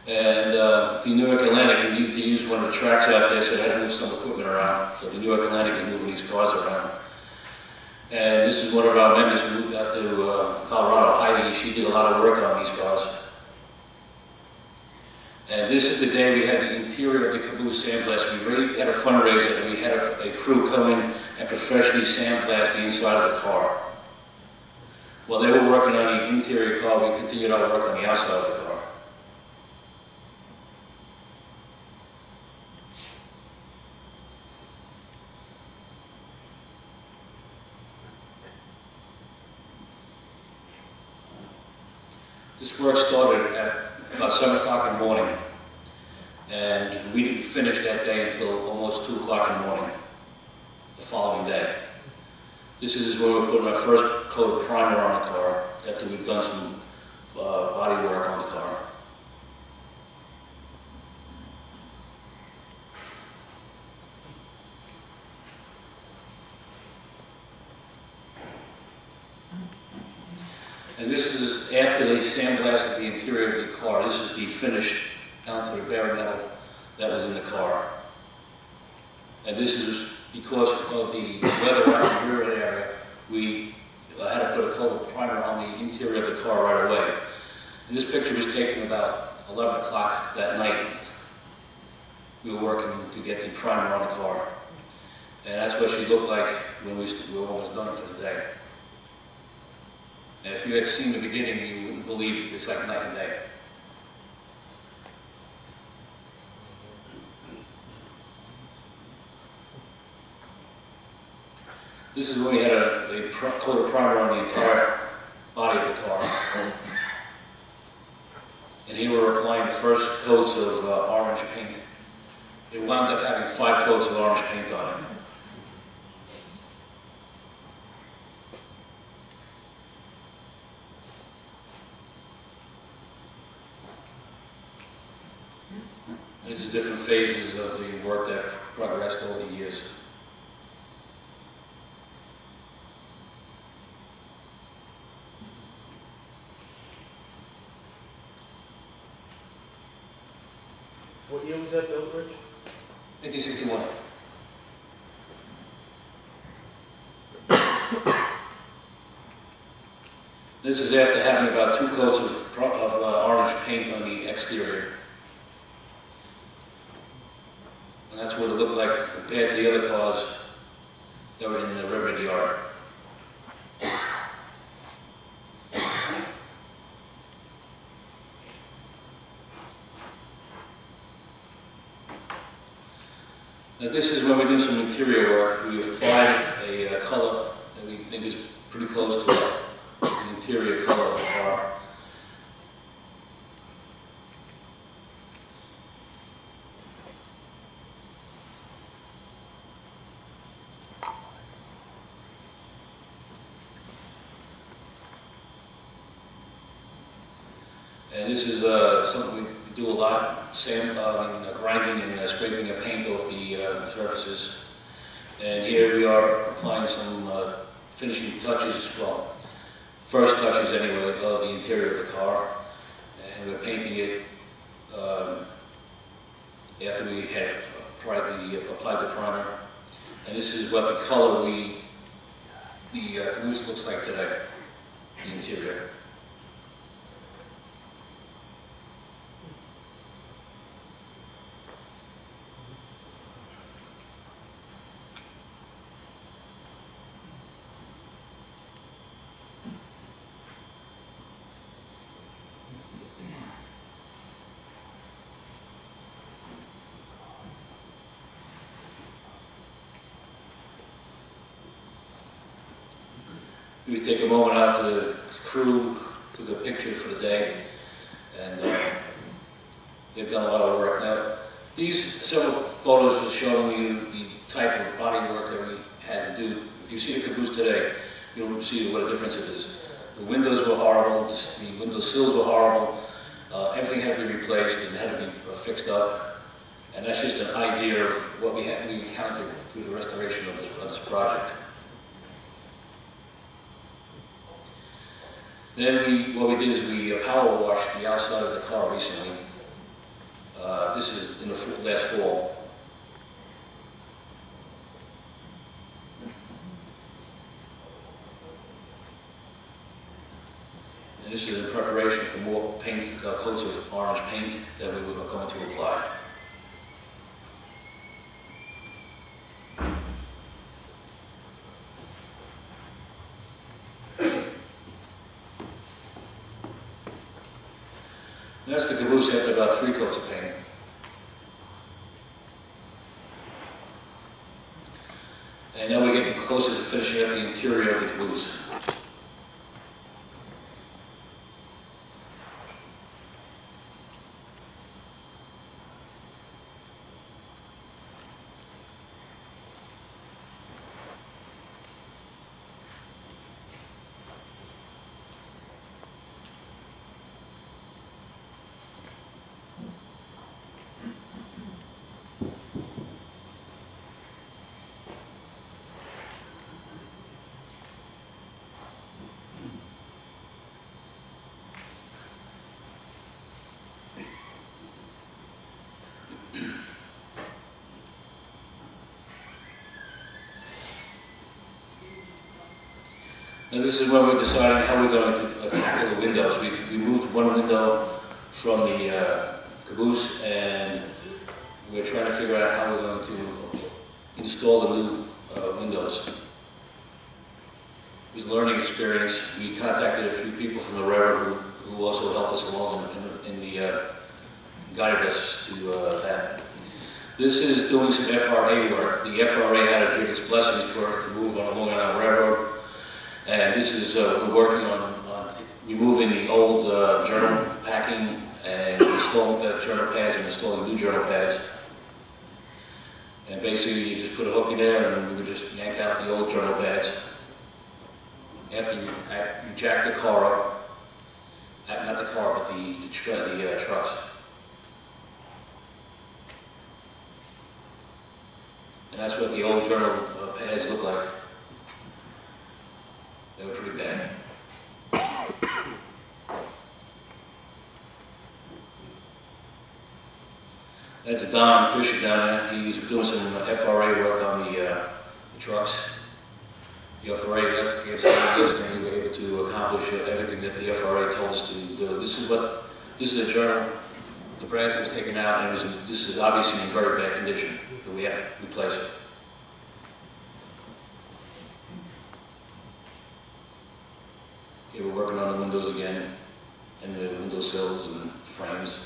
And the New York Atlantic needed to use one of the tracks out there, so they had to move some equipment around. So the New York Atlantic is moving these cars around. And this is one of our members who moved out to Colorado, Heidi. She did a lot of work on these cars. And this is the day we had the interior of the caboose sandblast. We really had a fundraiser, and we had a crew come in and professionally sandblast the inside of the car. While they were working on the interior car, we continued our work on the outside of the car. This work started at about 7 o'clock in the morning, and we didn't finish that day until almost 2 o'clock in the morning, the following day. This is when we're putting our first coat of primer on the car after we've done some body work on the car. And this is after they sandblasted the interior of the car. This is the finish down to the bare metal that was in the car. And this is because of the weather around the rear area. We had to put a coat of primer on the interior of the car right away. And this picture was taken about 11 o'clock that night. We were working to get the primer on the car. And that's what she looked like when we were almost done for the day. And if you had seen the beginning, you wouldn't believe it's like night and day. This is when we had a coat of primer on the entire body of the car. And here we're applying the first coats of orange paint. It wound up having 5 coats of orange paint on it. This is different phases of the work that progressed over the years. What year was that built, Rich? 1961. This is after having about 2 coats of orange paint on the exterior. And that's what it looked like compared to the other cars that were in the river yard. Now this is when we do some interior work. We applied a color that we think is pretty close to the interior color of the car. And this is something we do a lot, grinding and scraping of paint off the surfaces. And here we are applying some finishing touches, well, first touches anyway, of the interior of the car. And we're painting it after we had applied the primer. And this is what the color the caboose looks like today, the interior. We take a moment out to the crew, to the picture for the day, and they've done a lot of work. Now, these several photos are showing you the type of body work that we had to do. If you see the caboose today, you'll see what a difference it is. The windows were horrible, the window sills were horrible, everything had to be replaced and had to be fixed up. And that's just an idea of what we encountered through the restoration of this project. Then what we did is we power washed the outside of the car recently. This is in the last fall. And this is in preparation for more paint, coats of orange paint that we were going to apply. That's the caboose after about 3 coats of paint. And now we're getting closer to finishing up the interior of the caboose. And this is when we're deciding how we're going to tackle the windows. We moved one window from the caboose, and we're trying to figure out how we're going to install the new windows. It was a learning experience. We contacted a few people from the railroad who also helped us along in the guided us to that. This is doing some FRA work. The FRA had to give its blessings for it to move along on our railroad. And this is, we're working on removing the old journal packing and installing the journal pads and installing new journal pads. And basically you just put a hook in there and we would just yank out the old journal pads. After you jack the car up, not the car, but the trucks. the old journal pads look like. They were pretty bad. That's Don Fisher down there. He's doing some FRA work on the trucks. The FRA gave some ideas and we were able to accomplish everything that the FRA told us to do. This is a journal. The brass was taken out, and this is obviously in very bad condition, but we had to replace it. Okay, we're working on the windows again, and the window sills and frames.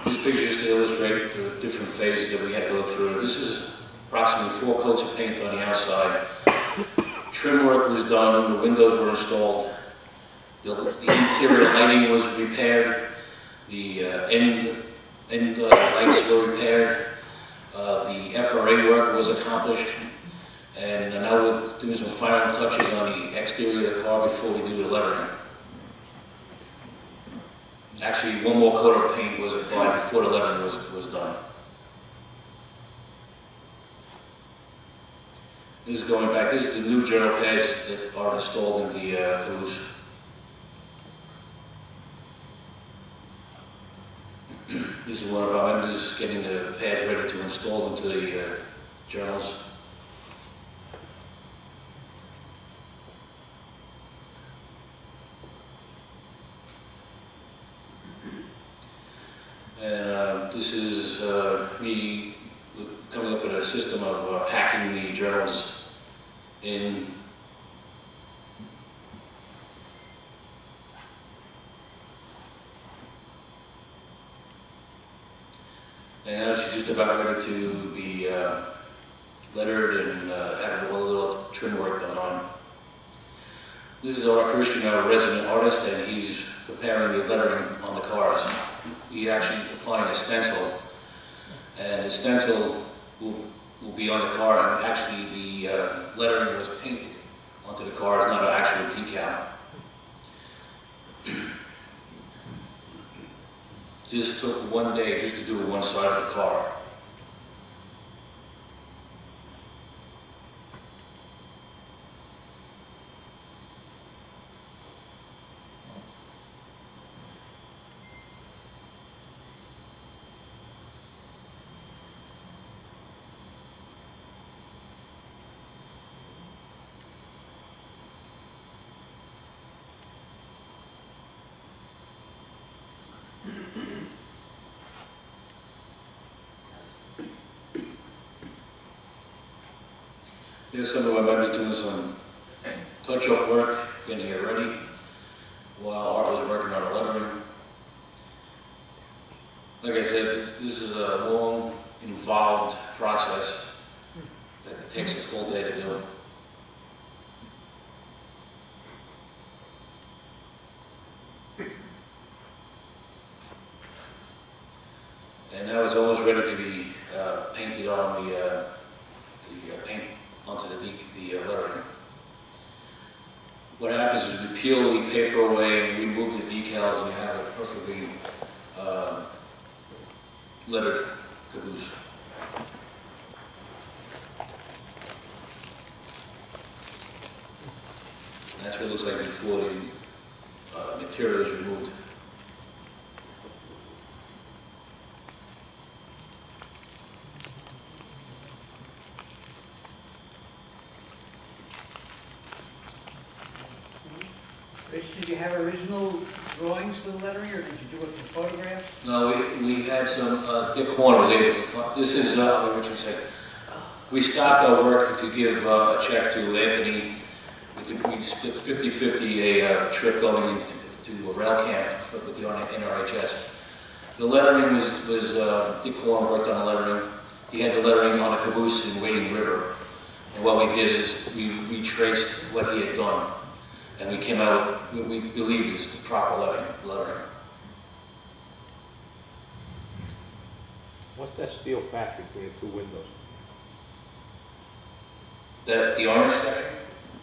These pictures to illustrate the different phases that we had to go through. This is approximately 4 coats of paint on the outside. Trim work was done, the windows were installed, the interior lighting was repaired, the end lights were repaired, the FRA work was accomplished, and now we're doing some final touches on the exterior of the car before we do the lettering. Actually, one more coat of paint was applied before the lettering was done. This is going back. This is the new journal pads that are installed in the caboose. This is one of our members getting the pads ready to install into the journals. And this is me coming up with a system of packing the journals in. And now she's just about ready to be lettered and have a little trim work done on. This is our Christian, our resident artist, and he's preparing the lettering on the cars. He's actually applying a stencil, and the stencil will be on the car, and actually the lettering was painted onto the car. It's not an actual decal. Just took one day just to do one side of the car. There's some of our members doing some touch-up work, getting it ready, while Art was working on the lettering. Like I said, this is a long, involved process that takes a full day to do. And now it's almost ready to be painted on the paint onto the lettering. What happens is we peel the paper away and remove the decals, and we have a perfectly lettered caboose. And that's what it looks like before the material is removed. Rich, did you have original drawings for the lettering, or did you do it from photographs? No, we had some, Dick Horn was able to find, this is, what would you say? We stopped our work to give a check to Anthony. We split 50-50 a trip going to a rail camp with the NRHS. The lettering was Dick Warren worked on the lettering. He had the lettering on a caboose in Wading River. And what we did is we retraced what he had done. And we came out with what we believe is the proper lettering. What's that steel patch between the two windows? The orange section?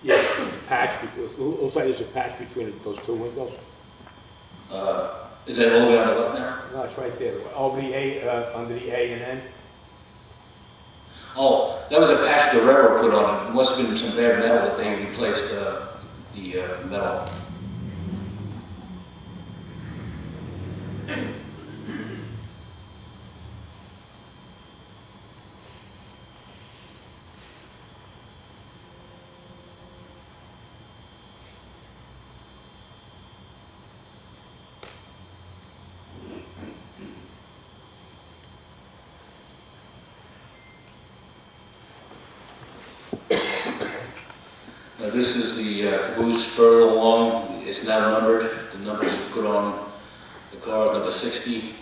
Yeah, patch. It looks like there's a patch between those two windows. Is that all the way on the left now? No, it's right there. Over the A, under the A and N. Oh, that was a patch the railroad put on it. It must have been some bad metal that they replaced the metal. This is the caboose further along. It's now numbered. The numbers put on the car, number 60.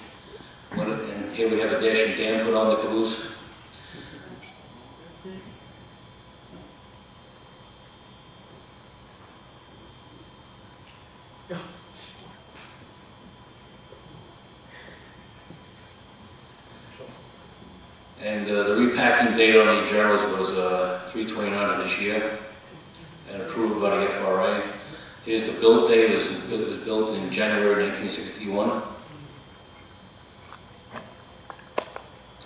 And here we have a dash and dam put on the caboose. And the repacking date on the journals was 3/29 of this year, and approved by the FRA. Here's the build date. It was built in January 1961.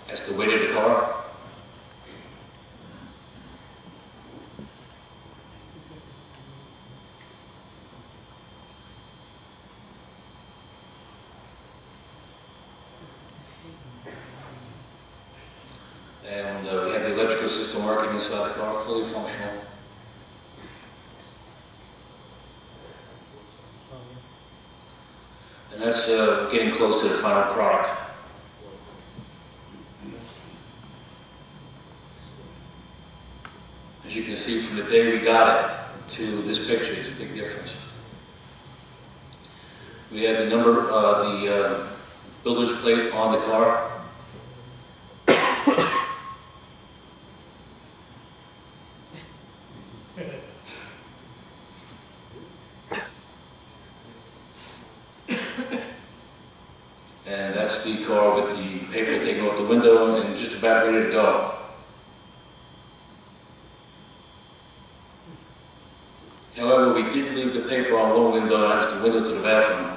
That's the weight of the car. And we have the electrical system working inside the car, fully functional. And that's getting close to the final product. As you can see, from the day we got it to this picture, there's a big difference. We have the number, the builder's plate on the car. And that's the car with the paper taken off the window and just about ready to go. However, we did leave the paper on one window and out the window to the bathroom.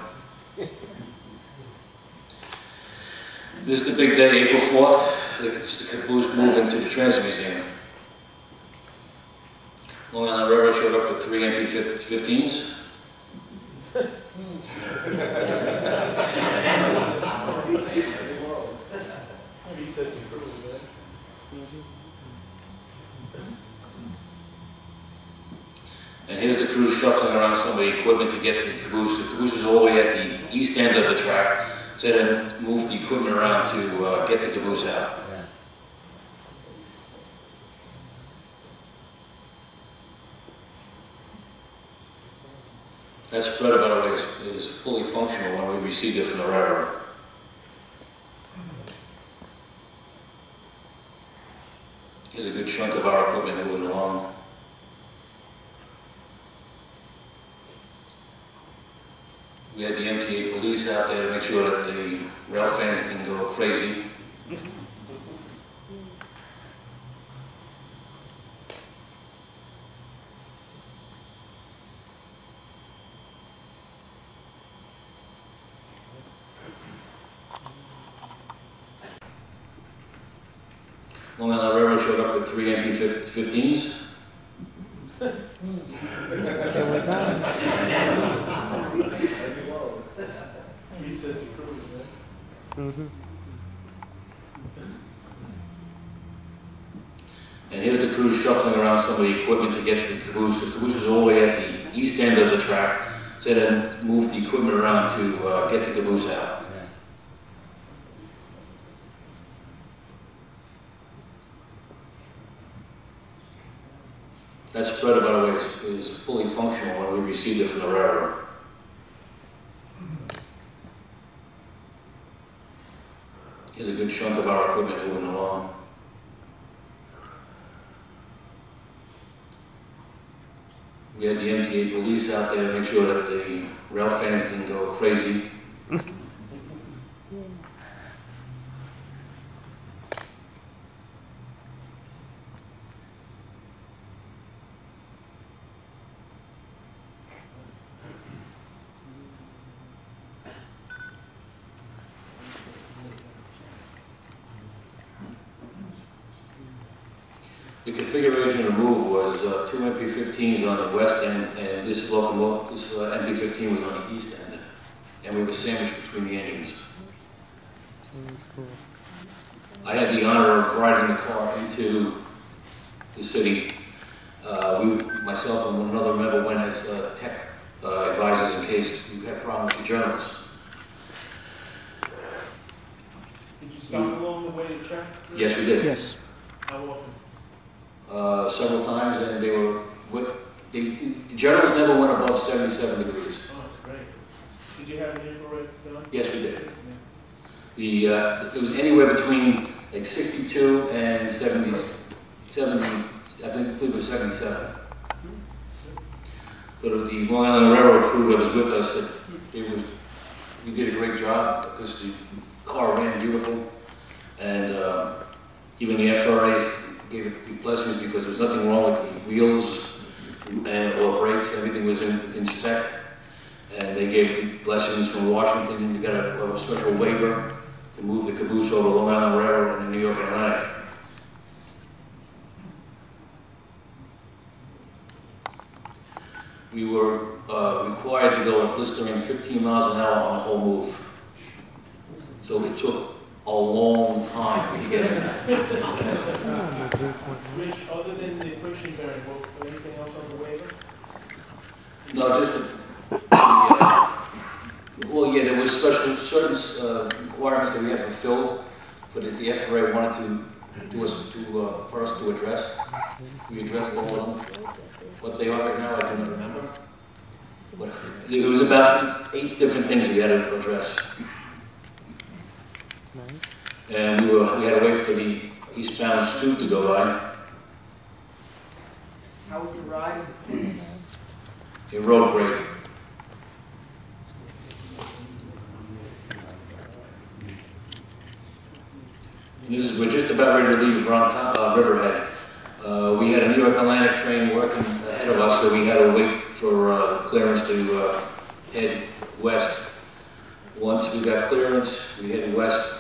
This is the big day, April 4th. The caboose moved into the Transit Museum. Long Island Railroad showed up with 3 MP-15s. And here's the crew shuffling around some of the equipment to get the caboose. The caboose is all the way at the east end of the track, so they then move the equipment around to get the caboose out. That spreader, by the way, is fully functional when we received it from the railroad. Here's a good chunk of our equipment moving along. We had the MTA police out there to make sure that the rail fans didn't go crazy. Long Island Railroad showed up with 3 MP-15s. And here's the crew shuffling around some of the equipment to get the caboose. The caboose is all the way at the east end of the track, so then move the equipment around to get the caboose out. That spreader, by the way, is fully functional when we received it from the railroad. Here's a good chunk of our equipment moving along. We had the MTA police out there to make sure that the rail fans didn't go crazy. The configuration of the move was two MP15s on the west end, and this locomotive, this MP15 was on the east end, and we were sandwiched between the engines. I had the honor of riding the car into the city. Myself and another member went as tech advisors in case we had problems with journalists. Did you stop along the way to check? Yes, we did. Yes. How often? Several times, and they were the journals never went above 77 degrees. Oh, that's great. Did you have an infrared gun? Yes, we did. It was anywhere between like 62 and 70, I think it was 77. So the Long Island Railroad crew that was with us, we did a great job because the car ran beautiful, and even the FRAs gave it the blessings because there was nothing wrong with the wheels or brakes. Everything was within spec, and they gave the blessings from Washington. We got a special waiver to move the caboose over Long Island Railroad in the New York Atlantic. We were required to go a blistering 15 miles an hour on the whole move. So it took a long time to get in there. Rich, other than the friction bearing, was anything else on the waiver? No, just well, yeah, there was certain requirements that we had to fulfill, but that the FRA wanted for us to address. We addressed all of them. What they are right now, I don't remember. But it was about 8 different things we had to address. And we had to wait for the eastbound scoop to go by. How was your ride? It rode great. And we're just about ready to leave Riverhead. We had a New York Atlantic train working ahead of us, so we had to wait for clearance to head west. Once we got clearance, we headed west,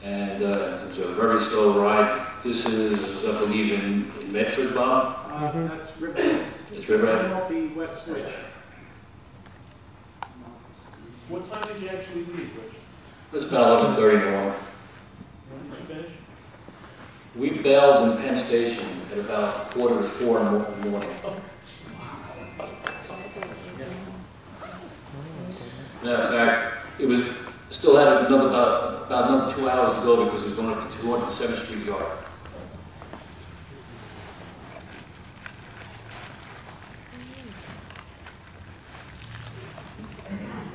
and it was a very slow ride. This is, I believe, in Medford, Bob? That's Riverhead. It's Riverhead? It's off the West Switch. What time did you actually leave, Rich? It was about 11:30 in the morning. When did you finish? We bailed in Penn Station at about 3:45 in the morning. Matter of fact, it was still had about another 2 hours to go because it was going up to 207th Street Yard.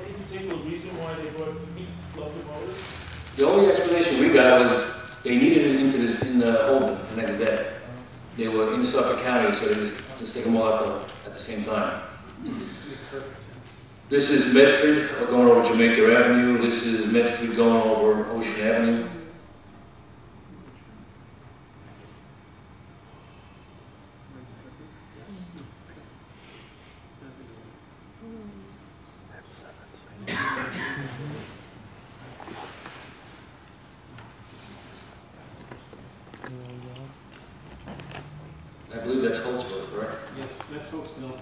Any particular reason why they brought locomotives? The only explanation we got was they needed it in Holden the next day. They were in Suffolk County, so they just take them all out at the same time. This is Medford going over Jamaica Avenue. This is Medford going over Ocean Avenue. I believe that's Holtzville, correct? Yes, that's Hicksville.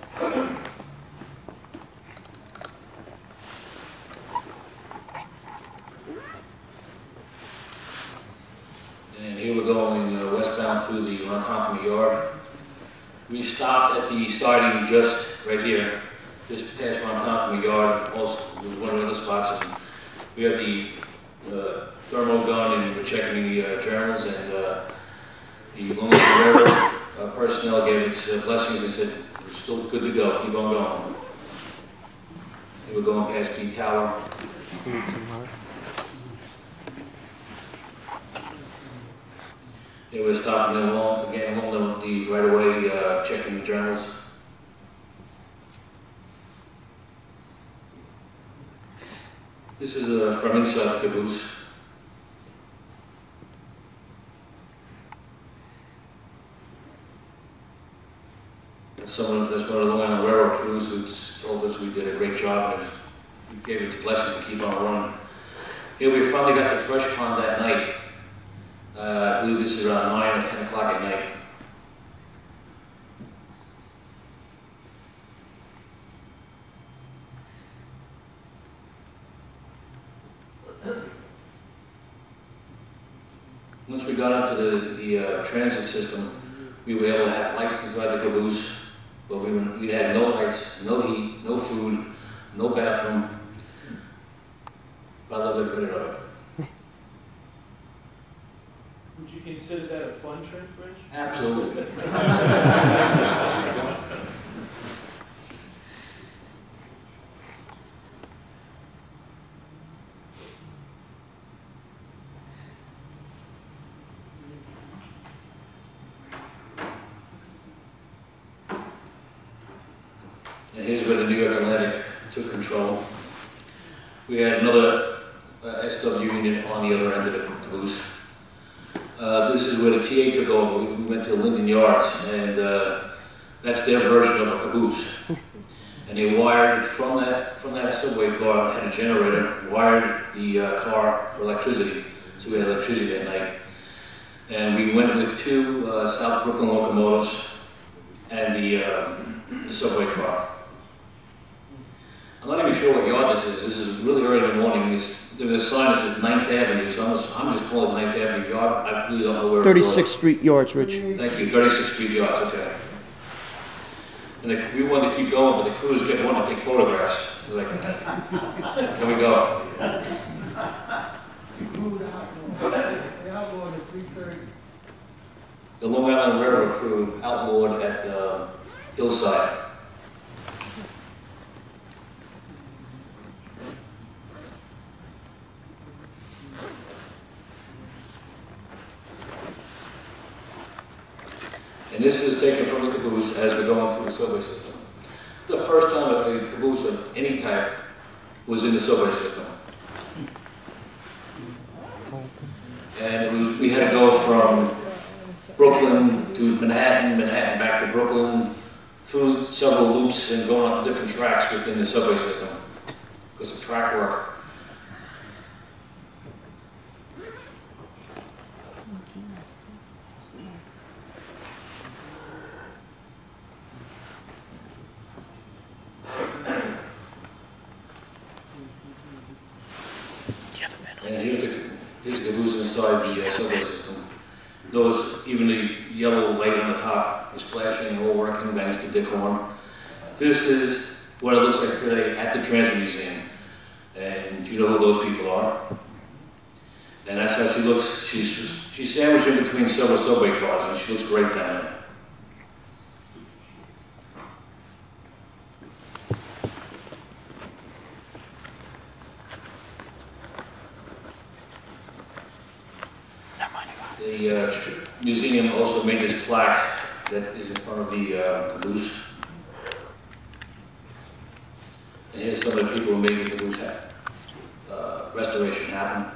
And here we're going westbound through the Ronkonkoma Yard. We stopped at the siding just right here, just past Ronkonkoma Yard. Also, it was one of the other spots. And we have the thermal gun, and we're checking the journals, and the Long Island Railroad personnel gave us blessings and said, we're still good to go, keep on going. And we're going past the tower. They were stopping along the right-of-way, checking the journals. This is from inside the caboose. That's one of the Long Island Railroad crews who told us we did a great job and he gave us blessings to keep on running. Here we finally got the fresh pond that night. I believe this is around 9 or 10 o'clock at night. Once we got onto the transit system, we were able to have lights inside the caboose, but we had no lights, no heat, no food, no bathroom. But I love every minute of it. Would you consider that a fun trip, Rich? Absolutely. And here's where the New York Atlantic took control. We had another SW unit on the other end of the caboose. This is where the TA took over. We went to Linden Yards, and that's their version of a caboose. And they wired from that subway car, had a generator, wired the car for electricity. So we had electricity that night. And we went with 2 South Brooklyn locomotives and the subway car. I'm not even sure what yard this is. This is really early in the morning. There's a sign that says 9th Avenue, so I'm just calling it 9th Avenue yard. I really don't know where 36th Street yards, Rich. Thank you, 36th Street yards, okay. And we wanted to keep going, but the crews kept wanting to take photographs. They're like, can we go? The Long Island Railroad crew outlawed at Hillside. And this is taken from the caboose as we're going through the subway system. The first time that a caboose of any type was in the subway system. And we had to go from Brooklyn to Manhattan, Manhattan back to Brooklyn, through several loops and going on different tracks within the subway system because of track work. And here's the caboose inside the subway system. Even the yellow light on the top is flashing and all working thanks to Dick Horn. This is what it looks like today at the Transit Museum. And you know who those people are. And that's how she looks. She's sandwiched in between several subway cars and she looks great down there. The museum also made this plaque that is in front of the caboose. And here's some of the people who made the caboose restoration happen.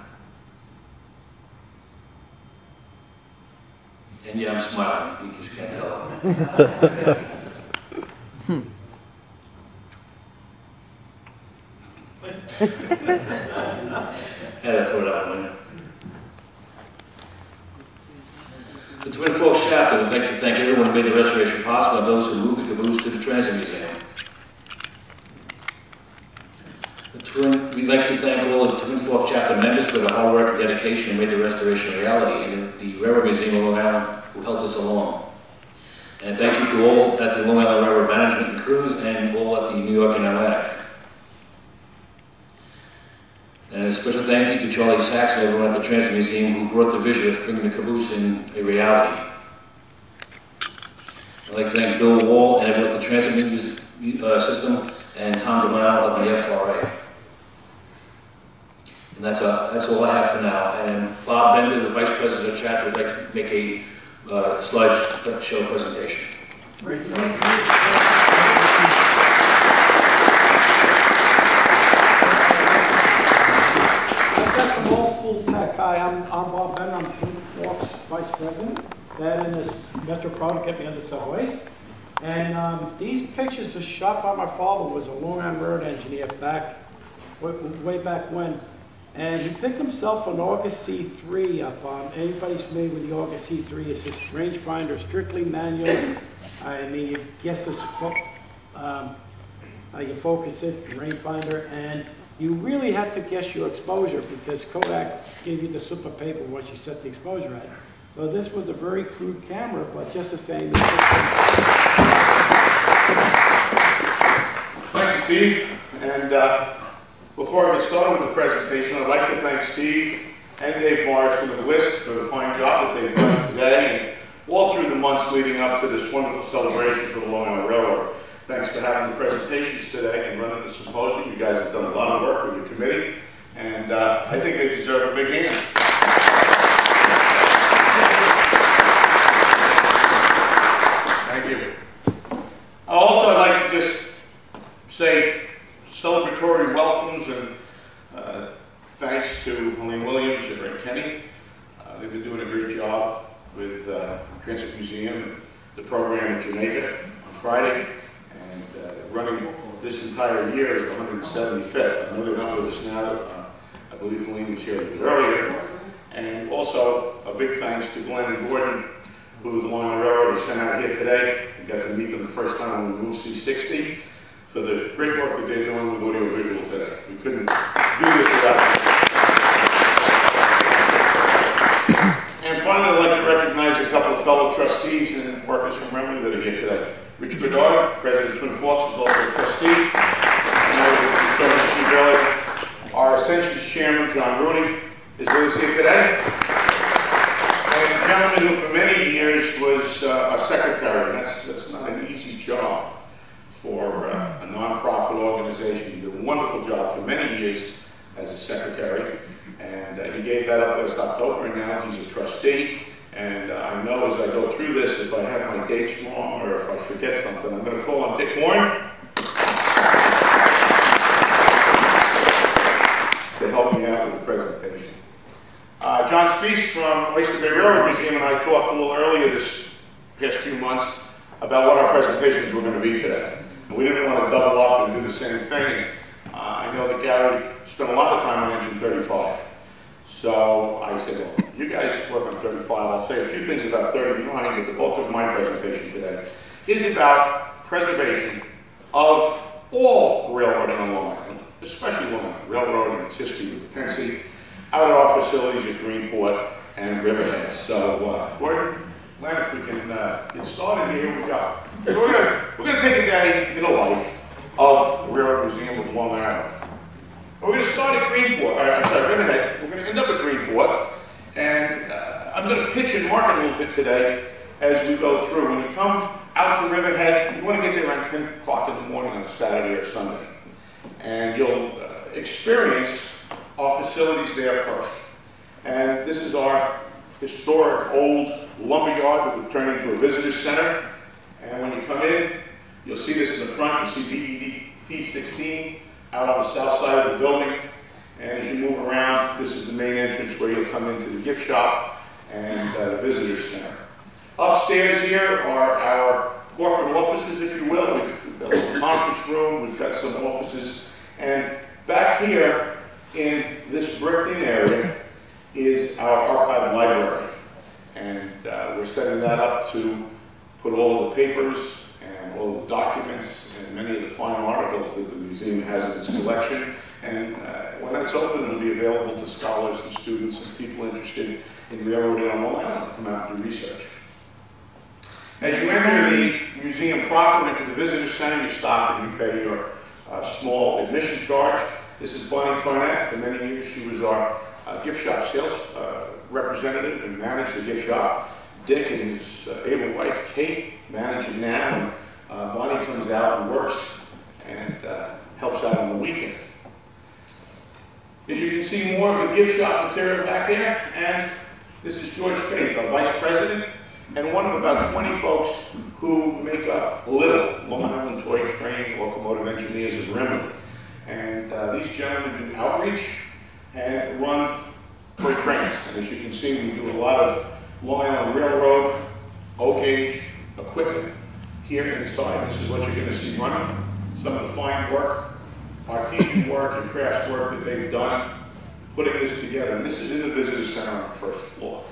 And yeah, I'm smiling, you just can't tell. Had to throw that one in. The Twin Forks chapter would like to thank everyone who made the restoration possible and those who moved the caboose to the Transit Museum. We'd like to thank all of the Twin Forks chapter members for the hard work and dedication who made the restoration a reality, and the Railroad Museum of Long Island who helped us along. And thank you to all at the Long Island Railroad management and crews and all at the New York and Atlantic. And a special thank you to Charlie Sachs and everyone at the Transit Museum who brought the vision of bringing the caboose in a reality. I'd like to thank Bill Wall and everyone at the Transit system and Tom DeMille of the FRA. And that's all I have for now. And Bob Bender, the Vice President of Chapter, would like to make a slideshow presentation. I've got some old school tech. Hi, I'm Bob Bender. I'm Twin Forks Vice President. Dad in this Metropolitan kept me on the subway. And these pictures are shot by my father, who was a Long Island Railroad engineer way back when. And he picked himself an August C3 up on, anybody's familiar with the August C3, it's this rangefinder, strictly manual. I mean, you guess this, you focus it, the rangefinder, and you really have to guess your exposure because Kodak gave you the super paper once you set the exposure at. So this was a very crude camera, but just the same. Thank you, Steve. And before I get started with the presentation, I'd like to thank Steve and Dave Morrison of the list for the fine job that they've done today and all through the months leading up to this wonderful celebration for the Long Island Railroad. Thanks for having the presentations today and running the symposium. You guys have done a lot of work with your committee, and I think they deserve a big hand. Thank you. Also, I'd like to just say celebratory welcomes and thanks to Helena Williams and Rick Kenny. They've been doing a great job with Transit Museum and the program in Jamaica on Friday, and running this entire year is the 175th. I know they're not with us now. I believe Helena was here a little earlier. And also a big thanks to Glenn and Gordon, who the Long Island Railroad was sent out here today. We got to meet them the first time when we moved C60. For the great work that they're doing with audio visual today. We couldn't do this without them. And finally, I'd like to recognize a couple of fellow trustees and workers from Remley that are here today. Richard Gorddard, President of Twin Forks, is also a trustee. And our Ascensions Chairman, John Rooney, is with us here today. And a gentleman who for many years was our secretary. That's not an easy job for a nonprofit organization. He did a wonderful job for many years as a secretary, and he gave that up last October, and now he's a trustee. And I know as I go through this, if I have my dates wrong or if I forget something, I'm going to call on Dick Warren to help me out with the presentation. John Speece from Oyster Bay Railroad Museum and I talked a little earlier this past few months about what our presentations were going to be today. We didn't want to double up and do the same thing. I know that Gary spent a lot of time on engine 35. So I said, well, you guys work on 35. I'll say a few things about 39, but the bulk of my presentation today is about preservation of all railroading on Long Island, especially Long Island Railroad and its history with the Pennsy, out at our facilities at Greenport and Riverhead. So, Gordon, Len, if we can get started here, we go. So we're going to take a day in the life of the Railroad Museum of Long Island. We're going to start at Greenport. Riverhead. We're going to end up at Greenport, and I'm going to pitch and market a little bit today as we go through. When you come out to Riverhead, you want to get there around 10 o'clock in the morning on a Saturday or Sunday, and you'll experience our facilities there first. And this is our historic old lumber yard that we've turned into a visitor center. And when you come in, you'll see this in the front. You see BET16 out on the south side of the building. And as you move around, this is the main entrance where you'll come into the gift shop and the visitor center. Upstairs here are our corporate offices, if you will. We've got a little conference room. We've got some offices. And back here in this bricked-in area is our archive library. And we're setting that up to put all of the papers and all of the documents and many of the fine articles that the museum has in its collection. And when that's open, it'll be available to scholars and students and people interested in railroading on Long Island to come out and do research. As you enter the museum proper into the visitor center, you stop and you pay your small admission charge. This is Bonnie Cornett. For many years, she was our gift shop sales representative and managed the gift shop. Dick and his able wife, Kate, manage it now. And Bonnie comes out and works and helps out on the weekend. As you can see more of the gift shop material back there, and this is George Faith, our Vice President, and one of about 20 folks who make up LIRR, Long Island Toy Train Locomotive Engineers of Remedy. And these gentlemen do outreach and run toy trains. And as you can see, we do a lot of Long Island Railroad, O-gauge equipment here inside. This is what you're going to see running. Some of the fine work, artisan work and craft work that they've done, putting this together. And this is in the visitor center on the first floor.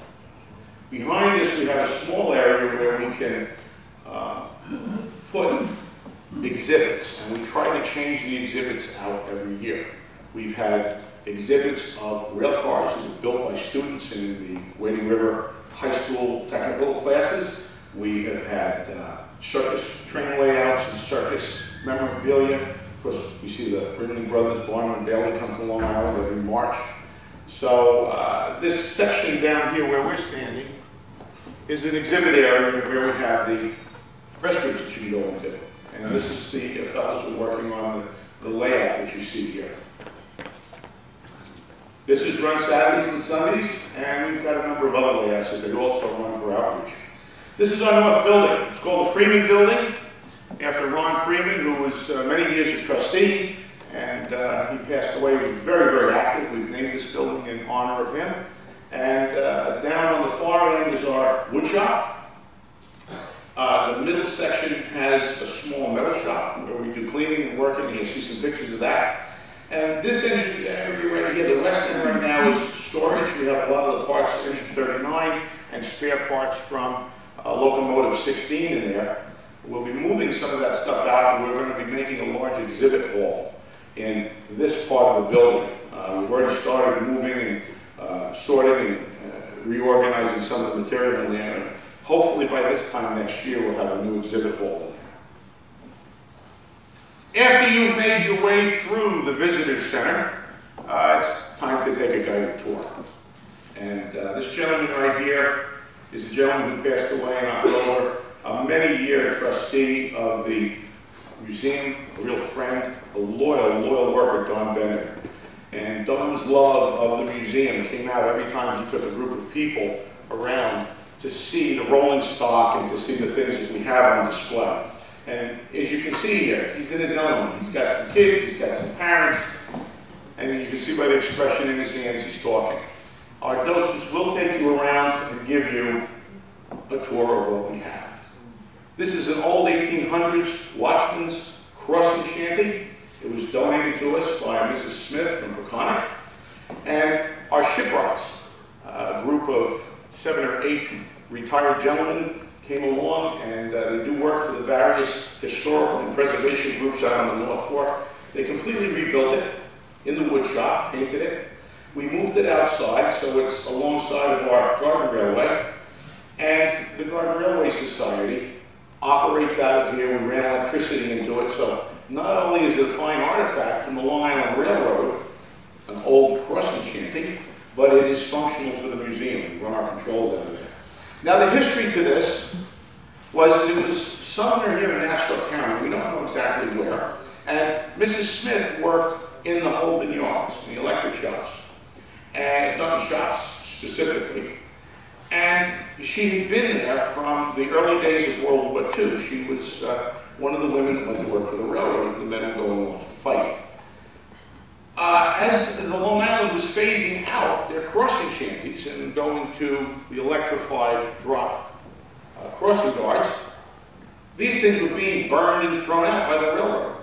Behind this, we have a small area where we can put exhibits, and we try to change the exhibits out every year. We've had exhibits of rail cars that were built by students in the Wading River High School technical classes. We have had circus train layouts and circus memorabilia. Of course, we see the Ringling Brothers, Barnum and Bailey come to Long Island every March. So this section down here where we're standing is an exhibit area where we have the restrooms that you can go into. And this is the fellows who are working on the layout that you see here. This is run Saturdays and Sundays, and we've got a number of other layouts that they also run for outreach. This is our north building. It's called the Freeman Building, after Ron Freeman, who was many years a trustee, and he passed away. He was very, very active. We've named this building in honor of him. And down on the far end is our wood shop. The middle section has a small metal shop where we do cleaning and working. You'll see some pictures of that. And this area right here, the west end right now, is storage. We have a lot of the parts of engine 39 and spare parts from locomotive 16 in there. We'll be moving some of that stuff out, and we're going to be making a large exhibit hall in this part of the building. We've already started moving and sorting and reorganizing some of the material in there. And hopefully by this time next year, we'll have a new exhibit hall in there. After you've made your way through the visitor center, it's time to take a guided tour. And this gentleman right here is a gentleman who passed away in October, a many-year trustee of the museum, a real friend, a loyal worker, Don Bennett. And Don's love of the museum came out every time he took a group of people around to see the rolling stock and to see the things that we have on display. And as you can see here, he's in his element. He's got some kids, he's got some parents, and you can see by the expression in his hands, he's talking. Our docents will take you around and give you a tour of what we have. This is an old 1800s watchman's crossing shanty. It was donated to us by Mrs. Smith from Peconic. And our shipwrights, a group of 7 or 8 retired gentlemen, came along, and they do work for the various historical and preservation groups out on the North Fork. They completely rebuilt it in the wood shop, painted it. We moved it outside, so it's alongside of our Garden Railway. And the Garden Railway Society operates out of here. We ran electricity into it, so not only is it a fine artifact from the Long Island Railroad, an old crossing shanty, but it is functional for the museum. We run our controls out of there. Now, the history to this was it was somewhere here in Nassau County. We don't know exactly where. And Mrs. Smith worked in the Holden yards, in the electric shops, and not shops specifically. And she had been there from the early days of World War II. She was one of the women that went to work for the railroads, the men were going off to fight. As the Long Island was phasing out their crossing shanties and going to the electrified drop crossing guards, these things were being burned and thrown out by the railroad.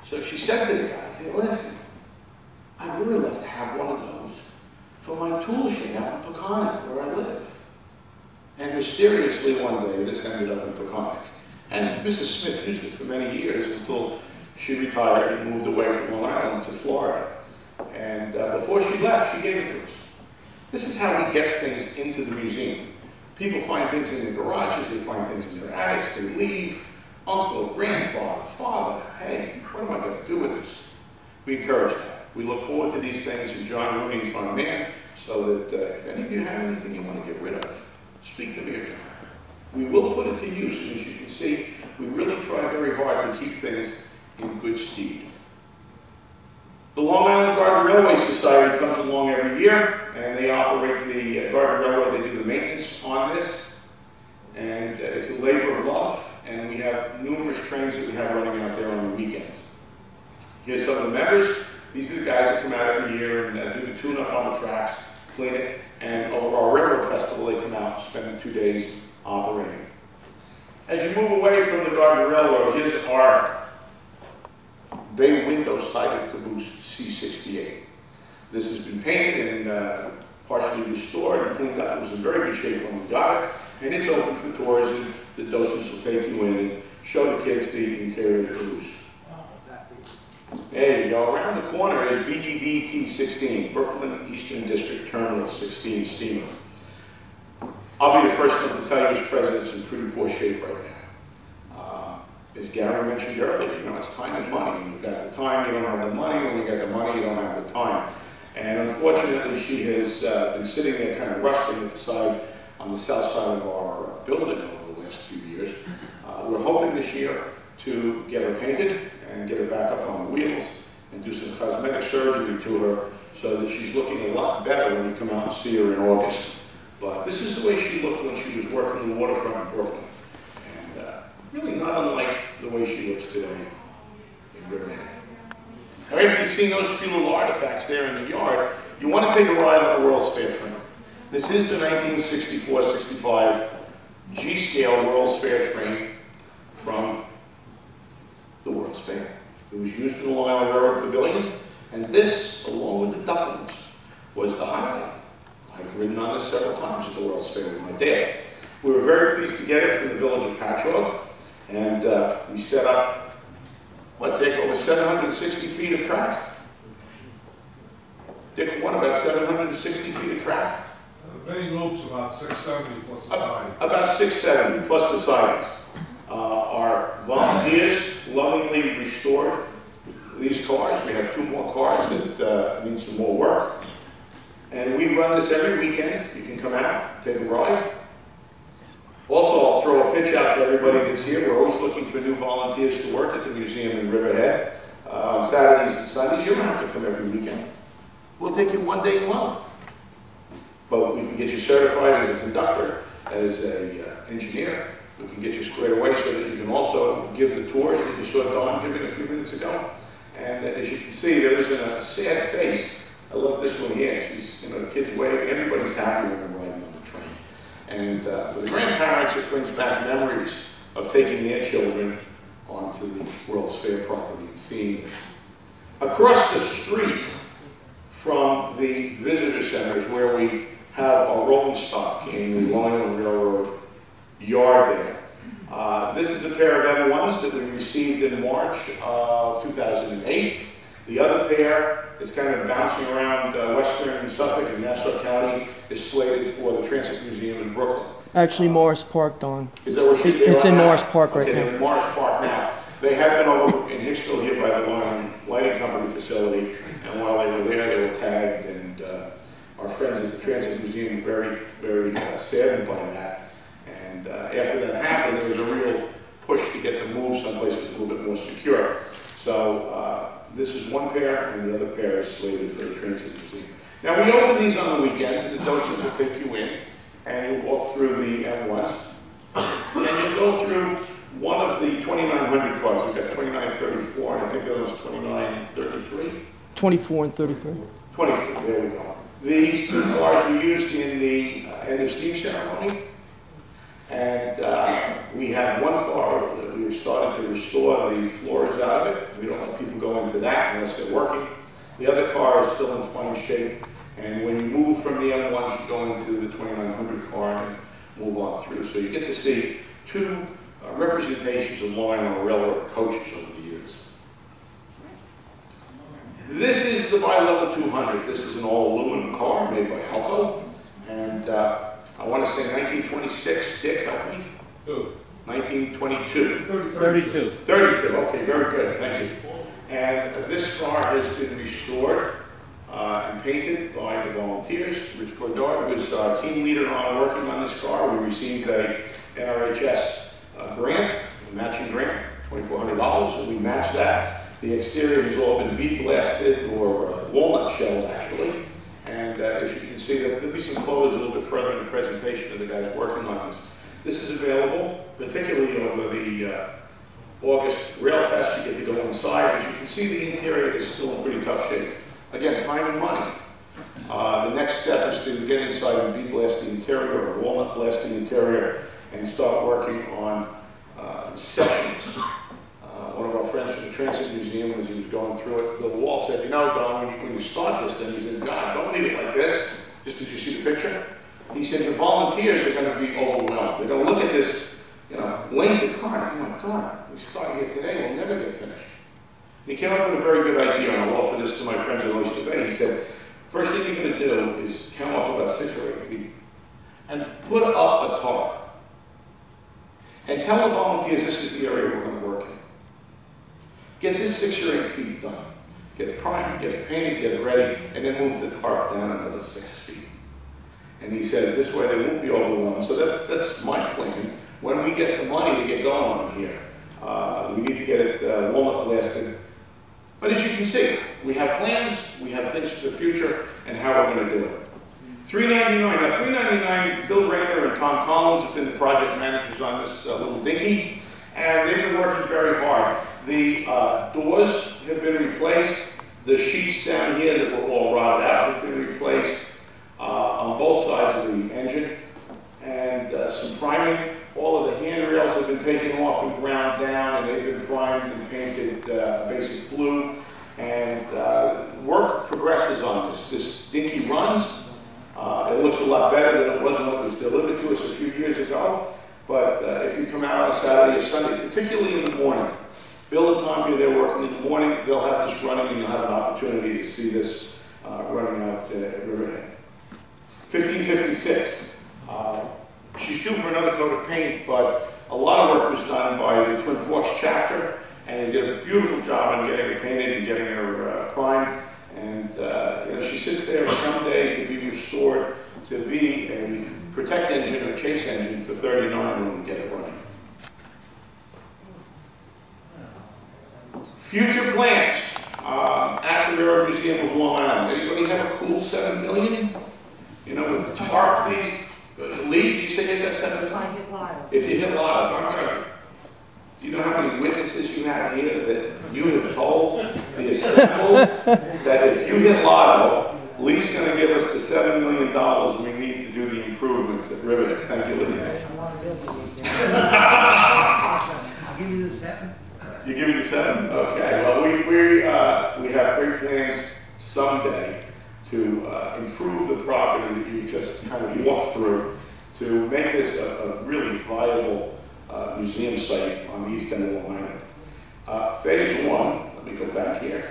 So she said to the guys, hey, listen, I'd really love to have one of those for my tool shed out in Peconic, where I live. And mysteriously one day, this ended up in Peconic. And Mrs. Smith used it for many years until she retired and moved away from Long Island to Florida. And before she left, she gave it to us. This is how we get things into the museum. People find things in their garages, they find things in their attics, they leave. Uncle, grandfather, father, hey, what am I going to do with this? We encourage that. We look forward to these things, and John Rooney's on man, so that if any of you have anything you want to get rid of, speak to me or John. We will put it to use, and as you can see, we really try very hard to keep things in good stead. The Long Island Garden Railway Society comes along every year, and they operate the Gorddard Railroad. They do the maintenance on this, and it's a labor of love, and we have numerous trains that we have running out there on the weekends. Here's some of the members. These are the guys that come out every year and do the tune-up on the tracks, clean it, and over our railroad festival, they come out and spend 2 days operating. As you move away from the Gorddard Railroad, here's our bay window sided caboose C68. This has been painted and partially restored and cleaned up. It was in very good shape when we got it, and it's open for tours, and the docents will take you in and show the kids the interior of the caboose. There you go. Around the corner is BED T16, Brooklyn Eastern District Terminal 16 steamer. I'll be the first one to tell you this president's in pretty poor shape right now. As Gary mentioned earlier, you know, it's time and money. When you've got the time, you don't have the money. When you get the money, you don't have the time. And unfortunately, she has been sitting there kind of rusting at the side on the south side of our building over the last few years. We're hoping this year to get her painted and get her back up on the wheels and do some cosmetic surgery to her so that she's looking a lot better when you come out and see her in August. But this is the way she looked when she was working in the waterfront in Brooklyn. And really not unlike the way she looks today in Riverhead. Now, after you've seen those few little artifacts there in the yard, you want to take a ride on the World's Fair train. This is the 1964-65 G-scale World's Fair train from the World's Fair. It was used in the Long Island Railroad Pavilion, and this, along with the ducklings, was the highlight. I've ridden on this several times at the World's Fair with my dad. We were very pleased to get it from the village of Patchogue, and we set up, what, Dick, over 760 feet of track? Dick, what, about 760 feet of track? The main loop's about 670 plus the siding. About 670 plus the sidings. Our volunteers lovingly restored these cars. We have 2 more cars that need some more work. And we run this every weekend. You can come out, take a ride. Also, I'll throw a pitch out to everybody that's here. We're always looking for new volunteers to work at the museum in Riverhead. On Saturdays and Sundays, you don't have to come every weekend. We'll take you 1 day a month. But we can get you certified as a conductor, as an engineer. We can get you squared away so that you can also give the tours that you saw Dawn giving a few minutes ago. And as you can see, there isn't a sad face. I love this one here. She's, you know, the kids waving. Everybody's happy when they're riding on the train. And for the grandparents, it brings back memories of taking their children onto the World's Fair property and seeing this. Across the street from the visitor centers where we have our rolling stock in the Long Island Railroad yard there. This is a pair of M1s that we received in March of 2008. The other pair is kind of bouncing around western Suffolk and Nassau County, is slated for the Transit Museum in Brooklyn. Actually, Morris Park, Don. Is that where It's in Morris Park right now. They're in Morris Park now. They have been over in Hicksville here by the Long Island Lighting Company facility, and while they were there, they were tagged, and our friends at the Transit Museum were very saddened by that. And after that happened, there was a real push to get them moved someplace that's a little bit more secure. So this is one pair, and the other pair is slated for the Transit Museum. Now, we open these on the weekends, and the docents will take you in, and you'll walk through the M1s, and you'll go through one of the 2900 cars. We've got 2934, and I think the other was 2933. 24 and 33. 24, there we go. These 2 cars were used in the end of steam ceremony. And we have one car that we've started to restore the floors out of it. We don't let people go into that unless they're working. The other car is still in fine shape. And when you move from the M1, you go into the 2900 car and move on through. So you get to see 2 representations of Long Island Railroad coaches over the years. This is the Bi-Level 200. This is an all-aluminum car made by Helco. And I want to say 1926. Dick, help me. 1922. 32. 32. Okay, very good. Thank you. And this car has been restored and painted by the volunteers. Rich Gorddard was our team leader on working on this car. We received a NRHS grant, a matching grant, $2,400, and we matched that. The exterior has all been bead blasted or walnut shells actually. And as you can see, there'll be some photos a little bit further in the presentation of the guys working on this. This is available, particularly over the August Rail Fest. You get to go inside. As you can see, the interior is still in pretty tough shape. Again, time and money. The next step is to get inside and de-blast the interior, or walnut blast the interior, and start working on sections. One of our friends from the Transit Museum, as he was going through it, Bill Wall said, you know, Don, when you start this thing, he said, God, don't leave it like this, just as you see the picture. He said, your volunteers are going to be overwhelmed. They're going to look at this, you know, length of time. Oh my God, we start here today, we'll never get finished. He came up with a very good idea, and I'll offer this to my friends at Oyster Bay. He said, first thing you're going to do is come off about 6 or 8 feet and put up a tarp. And tell the volunteers this is the area we're going to work in. Get this 6 or 8 feet done. Get it primed, get it painted, get it ready, and then move the tarp down another 6 feet. And he says, this way they won't be overwhelmed. So that's my plan. When we get the money to get going on here, we need to get it walnut blasted. But as you can see, we have plans, we have things for the future, and how we're going to do it. $399. Now, $399, Bill Rayner and Tom Collins have been the project managers on this little dinghy, and they've been working very hard. The doors have been replaced. The sheets down here that were all rotted out have been replaced on both sides of the engine. And some priming. All of the handrails have been taken off and ground down, and they've been primed and painted basic blue. And work progresses on this. This dinghy runs. It looks a lot better than it was when it was delivered to us a few years ago. But if you come out on Saturday or Sunday, particularly in the morning, Bill and Tommy, they're working in the morning. They'll have this running, and you'll have an opportunity to see this running out at Riverhead. 1556. She's due for another coat of paint, but a lot of work was done by the Twin Forks chapter, and they did a beautiful job on getting her painted and getting her primed. And you know, she sits there someday to be restored to be a protect engine or chase engine for 39 when we get it running. Future plans at the LIRR Museum of Long Island. Anybody have a cool $7 million? You know, with the tarp, these. Lee, you say you got 7 million? If you hit lotto, do you know how many witnesses you have here that you have told the assembled that if you hit lotto, Lee's going to give us the $7 million we need to do the improvements at Riverhead? Thank you, Lee. I'll give you the 7. You give me the 7? Okay. Well, we have great plans someday to improve the property that you just kind of walked through, to make this a really viable museum site on the east end of Long Island. Phase 1, let me go back here.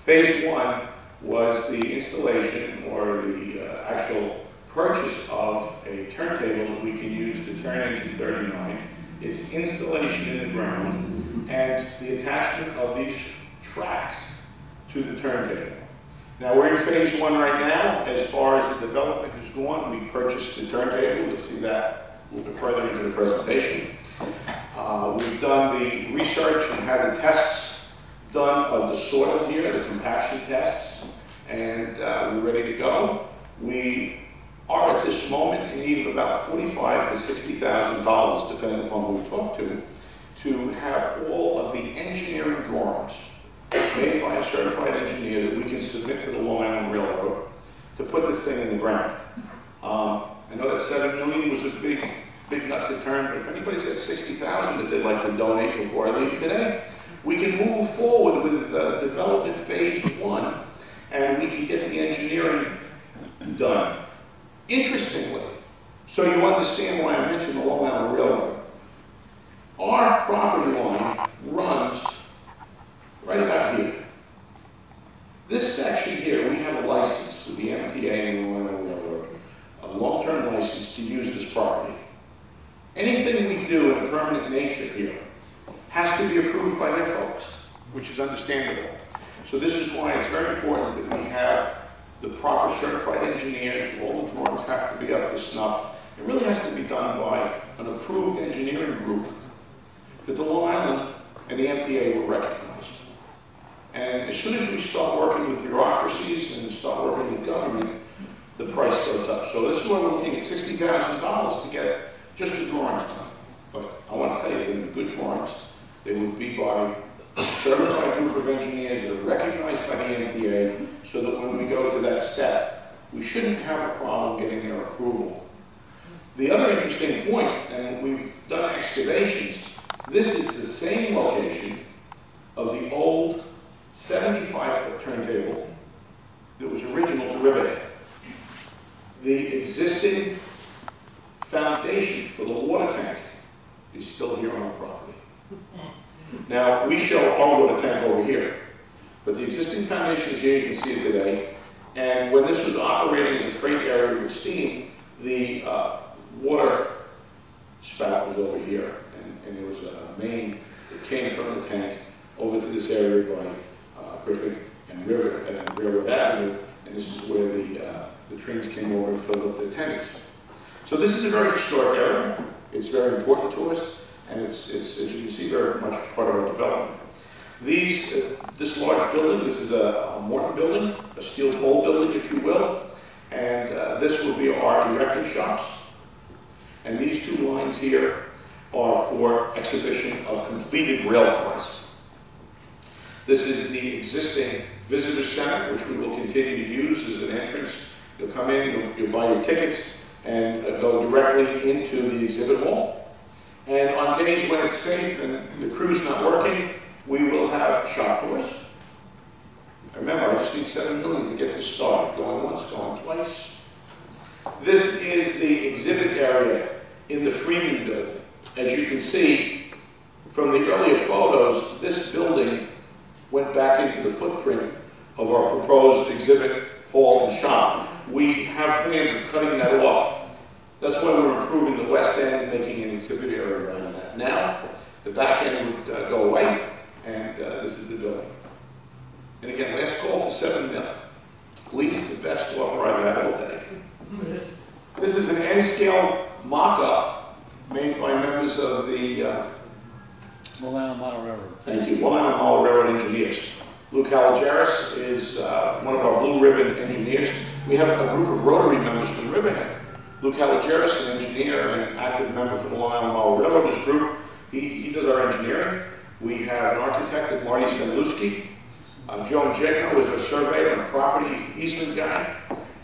Phase 1 was the installation or the actual purchase of a turntable that we can use to turn engine 39. Its installation in the ground and the attachment of these tracks to the turntable. Now we're in phase 1 right now. As far as the development is going, we purchased the turntable. You'll see that a little bit further into the presentation. We've done the research and had the tests done of the soil here, the compaction tests, and we're ready to go. We are at this moment in need of about $45,000 to $60,000, depending upon who we talk to have all of the engineering drawings made by a certified engineer that we can submit to the Long Island Railroad to put this thing in the ground. I know that $7 million was a big nut to turn, but if anybody's got $60,000 that they'd like to donate before I leave today, we can move forward with development phase 1, and we can get the engineering done. Interestingly, so you understand why I mentioned the Long Island Railroad, our property line runs right about here. This section here, we have a license with the MTA and the Long Island Railroad, a long-term license to use this property. Anything we do in a permanent nature here has to be approved by their folks, which is understandable. So this is why it's very important that we have the proper certified engineers. All the drawings have to be up to snuff. It really has to be done by an approved engineering group that the Long Island and the MTA will recognize. And as soon as we start working with bureaucracies and start working with government, the price goes up. So this is why we're looking at $60,000 to get just the drawings done. But I want to tell you, they're good drawings. They would be by a certified group of engineers that are recognized by the MTA, so that when we go to that step, we shouldn't have a problem getting their approval. The other interesting point, and we've done excavations, this is the same location of the old 75-foot turntable that was original to Riverhead. The existing foundation for the water tank is still here on our property. Now, we show our water tank over here, but the existing foundation is here, you can see it today, and when this was operating as a freight area with steam, the water spout was over here, and there was a main that came from the tank over to this area by Griffin and Railroad Avenue, and this is where the trains came over and filled up the tanks. So this is a very historic area. It's very important to us, and it's as you can see, very much part of our development. This large building, this is a mortar building, a steel pole building, if you will, and this will be our erecting shops. And these two lines here are for exhibition of completed rail cars. This is the existing visitor center, which we will continue to use as an entrance. You'll come in, you'll buy your tickets, and go directly into the exhibit hall. And on days when it's safe and the crew's not working, we will have shop tours. Remember, I just need $7 million to get this started. Going once, going twice. This is the exhibit area in the Freeman building. As you can see from the earlier photos, this building went back into the footprint of our proposed exhibit hall and shop. We have plans of cutting that off. That's why we're improving the west end and making an exhibit area around that. Now, the back end would go away, and this is the building. And again, last call for $7 million. Please, the best offer I've had all day. This is an N-scale mock-up made by members of the Long Island Model Railroad. Thank you. Long Island Model Railroad engineers. Lou Caligeris is one of our blue ribbon engineers. We have a group of Rotary members from Riverhead. Lou Caligeris, an engineer and active member for the Long Island Model Railroad, his group, he does our engineering. We have an architect, Marty Semlewski. Joan Jacob is our surveyor and property easement guy.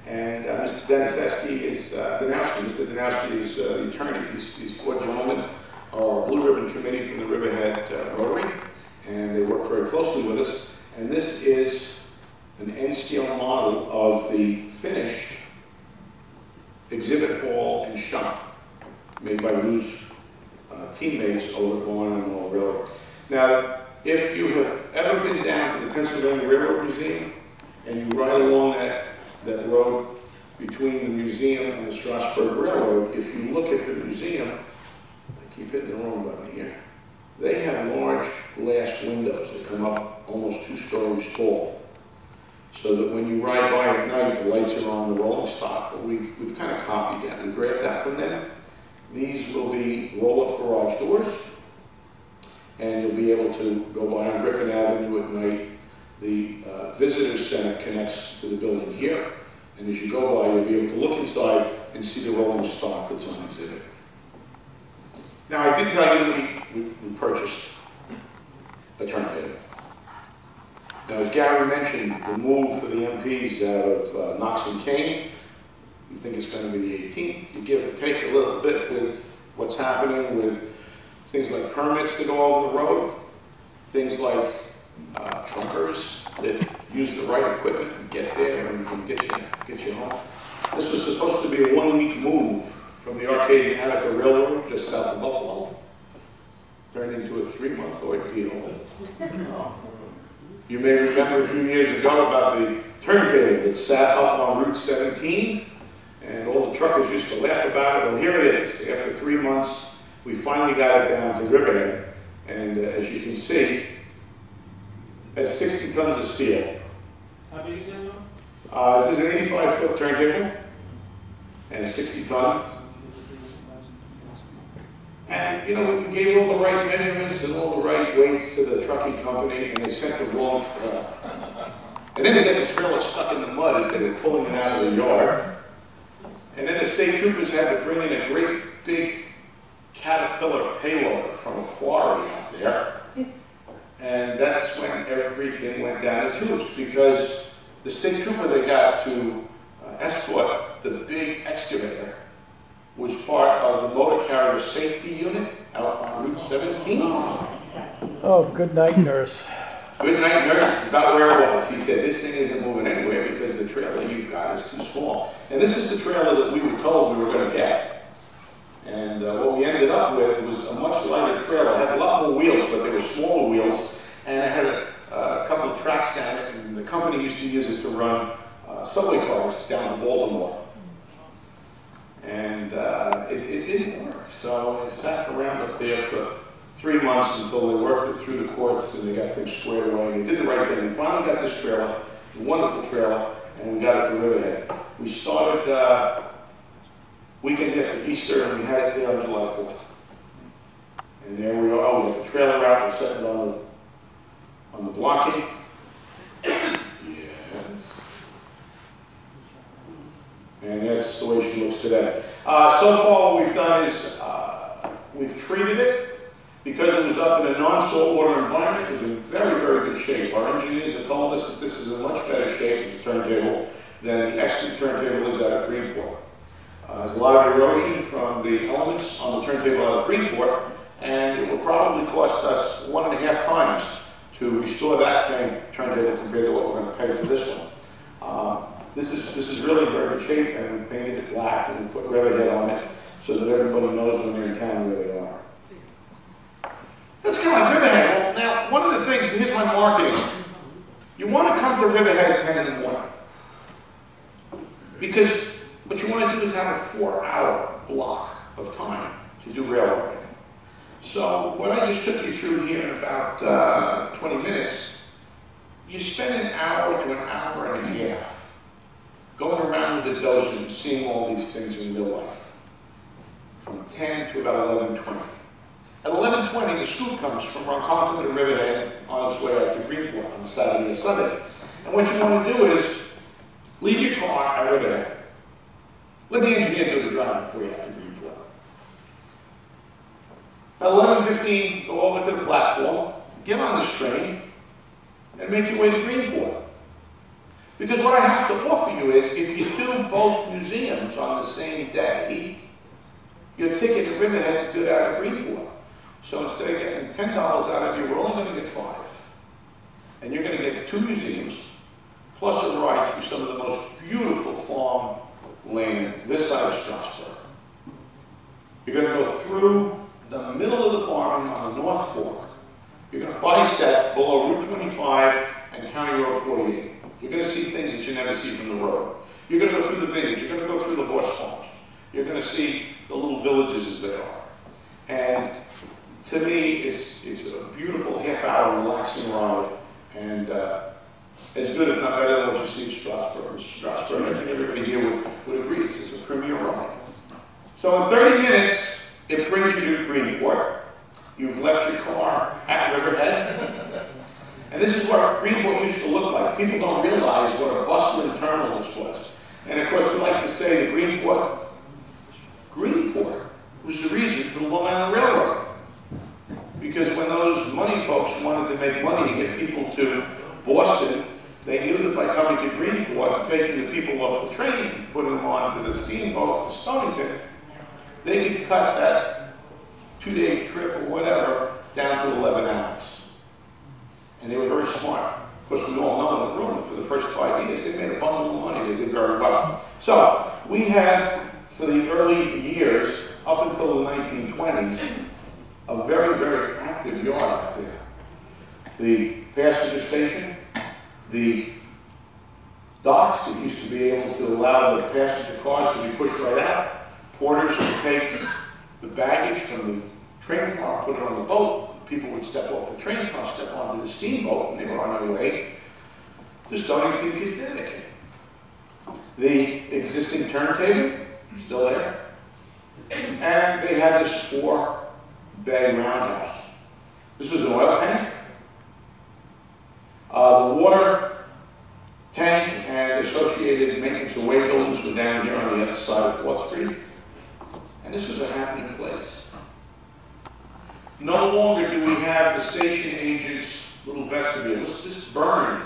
And Mr. Dennis Esty is Danowski. Mr. Danowski is the attorney. These four gentlemen are Blue Ribbon Committee from the Riverhead Rotary, and they work very closely with us. And this is an N-scale model of the finished exhibit hall and shop made by Lou's teammates over at Long Island Model Railroad. Now, if you have ever been down to the Pennsylvania Railroad Museum and you ride along that road between the museum and the Strasburg Railroad, if you look at the museum, I keep hitting the wrong button here, they have large glass windows that come up almost 2 stories tall. So that when you ride by at night, the lights are on the rolling stock. But we've kind of copied that. We grabbed that from them. These will be roll-up garage doors, and you'll be able to go by on Griffin Avenue at night. The visitor center connects to the building here, and as you go by, you'll be able to look inside and see the rolling stock that's on exhibit. Now, I did tell you we purchased a turntable. Now, as Gary mentioned, the move for the MPs out of Knox and Kane, we think it's going to be the 18th. You give and take a little bit with what's happening with things like permits to go over the road, things like truckers that use the right equipment and get there and get you home. This was supposed to be a 1-week move from the Arcadian Attica Railroad just south of Buffalo. Turned into a 3-month ordeal. You may remember a few years ago about the turntable that sat up on Route 17, and all the truckers used to laugh about it. Well, here it is. After 3 months, we finally got it down to Riverhead, and as you can see, has 60 tons of steel. How big is it now? This is an 85-foot turntable, and 60 tons. And, you know, we gave all the right measurements and all the right weights to the trucking company, and they sent the wrong trailer. And then they get the trailer stuck in the mud as they were pulling it out of the yard. And then the state troopers had to bring in a great big Caterpillar payloader from a quarry out there. And that's when everything went down the tubes, because the state trooper they got to escort the big excavator was part of the motor carrier safety unit out on Route 17. Oh, good night, nurse. Good night, nurse. It's about where it was. He said, this thing isn't moving anywhere because the trailer you've got is too small. And this is the trailer that we were told we were going to get. And what we ended up with was a much lighter trailer. It had a lot more wheels, but they were smaller wheels. And it had a couple of tracks down it. And the company used to use it to run subway cars down to Baltimore. And it didn't work. So I sat around up there for 3 months until they worked it through the courts and they got things squared away. They did the right thing. We finally got this trailer, a wonderful trailer, and we got it to Riverhead. We started weekend after Easter, and we had it there on July 4th. And there we are. Oh, we got the trailer out. We're setting on the blocking. Yes. And that's the way she looks today. So far, what we've done is we've treated it. Because it was up in a non-saltwater environment, it was in very, very good shape. Our engineers have told us that this is in much better shape as a turntable than the extant turntable is out of Greenport. There's a lot of erosion from the elements on the turntable out of Greenport, and it will probably cost us 1.5 times to restore that turntable compared to what we're going to pay for this one. This is really in very good shape, and we painted it black and we put Riverhead on it so that everybody knows when they're in town where they are. That's kind of like Riverhead. Well, now, one of the things, and here's my marketing. You want to come to Riverhead at 10 in the morning. Because what you want to do is have a 4-hour block of time to do railroading. So what I just took you through here in about 20 minutes, you spend an hour to an hour and a half going around with the docent, seeing all these things in real life. From 10 to about 11:20. At 11:20, the scoop comes from Ronkonkoma to Riverhead on its way out to Greenport on Saturday or Sunday. And what you want to do is leave your car at Riverhead. Let the engineer do the driving for you out to Greenport. At 11:15, go over to the platform, get on this train, and make your way to Greenport. Because what I have to offer you is, if you do both museums on the same day, your ticket at Riverhead is good out of Greenport. So instead of getting $10 out of you, we're only going to get 5. And you're going to get 2 museums, plus a ride through some of the most beautiful farm land this side of Strasburg. You're going to go through the middle of the farm on the North Fork. You're going to bisect below Route 25 and County Road 48. You're going to see things that you never see from the road. You're going to go through the vineyards. You're going to go through the horse farms. You're going to see the little villages as they are. And to me, it's a beautiful half-hour relaxing ride, and as good, if not better, than what you see in Strasburg. In Strasburg, I think everybody here would agree, it's a premier ride. So in 30 minutes, it brings you to Greenport. You've left your car at Riverhead. And this is what Greenport used to look like. People don't realize what a bustling terminal this was. And of course, we like to say that Greenport was the reason for the Long Island Railroad. Because when those money folks wanted to make money and get people to Boston, they knew that by coming to Greenport and taking the people off the train and putting them onto the steamboat to Stonington, they could cut that 2-day trip or whatever down to 11 hours. And they were very smart. Of course, we all know in the room, for the first 5 years, they made a bundle of money. They did very well. So we had, for the early years, up until the 1920s, a very, very active yard out there. The passenger station, the docks that used to be able to allow the passenger cars to be pushed right out, porters would take the baggage from the train car, put it on the boat, people would step off the train car, step onto the steamboat, and they were on their way to Stonington, Connecticut. The existing turntable, still there. And they had this 4 Bay roundhouse. This was an oil tank. The water tank and associated maintenance of way buildings were down here on the other side of 4th Street. And this was a happening place. No longer do we have the station agent's little vestibule. This burned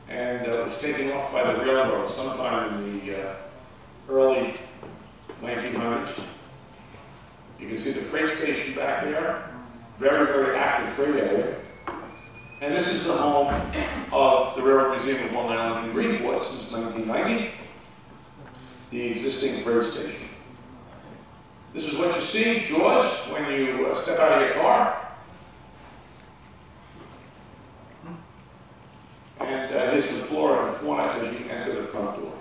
and was taken off by the railroad sometime in the early 1900s. You can see the freight station back there. Very, very active freight area. And this is the home of the Railroad Museum of Long Island in Greenport since 1990, the existing freight station. This is what you see, Jaws, when you step out of your car. And here's the flora and fauna as you enter the front door.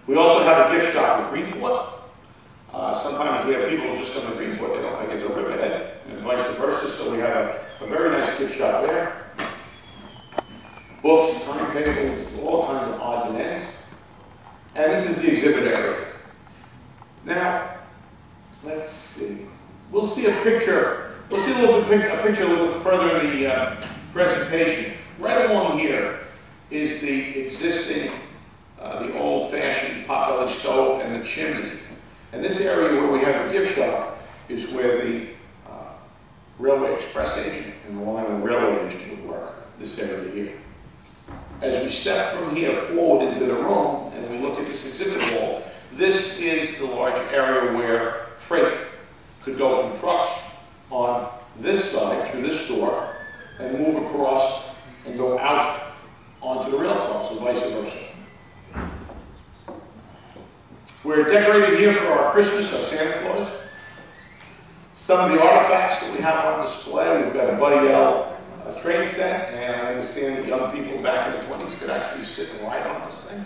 We also have a gift shop at Greenport. Sometimes we have people who just come to Greenport, they don't make it to Riverhead, and vice versa, so we have a very nice gift shop there. Books, timetables, all kinds of odds and ends. And this is the exhibit area. Now, let's see. We'll see a picture. We'll see a picture a little bit further in the presentation. Right along here is the existing, the old-fashioned potbelly stove and the chimney. And this area where we have a gift shop is where the Railway Express agent and the Long Island Railroad agent would work, this area here. As we step from here forward into the room and we look at this exhibit wall, this is the large area where freight could go from trucks on this side through this door and move across and go out onto the rail cars, or vice versa. We're decorated here for our Christmas, our Santa Claus. Some of the artifacts that we have on display, we've got a Buddy L train set, and I understand that young people back in the 20s could actually sit and ride on this thing.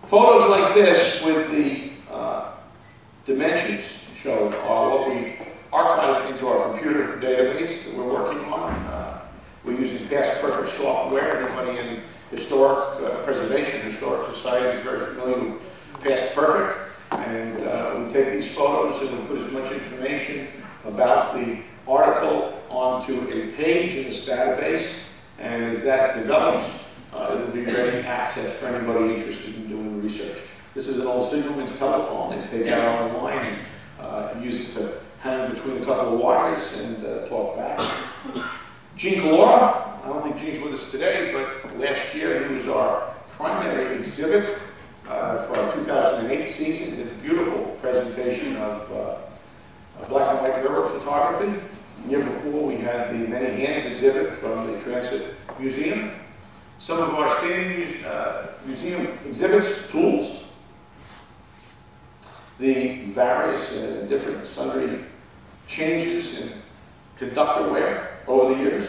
Photos like this with the dimensions shown are what we archive into our computer database that we're working on. We're using Past Perfect software. Everybody in historic preservation, historic society is very familiar with Past Perfect. And we take these photos and we put as much information about the article onto a page in this database. And as that develops, it'll be ready access for anybody interested in doing research. This is an old Signalman's telephone. They take out online and use it to hang between a couple of wires and talk back. Gene Calora, I don't think Gene's with us today, but last year he was our primary exhibit for our 2008 season. Did a beautiful presentation of black and white railroad photography. The year before we had the Many Hands exhibit from the Transit Museum. Some of our standing museum exhibits, tools, the various different sundry changes in conductor wear over the years.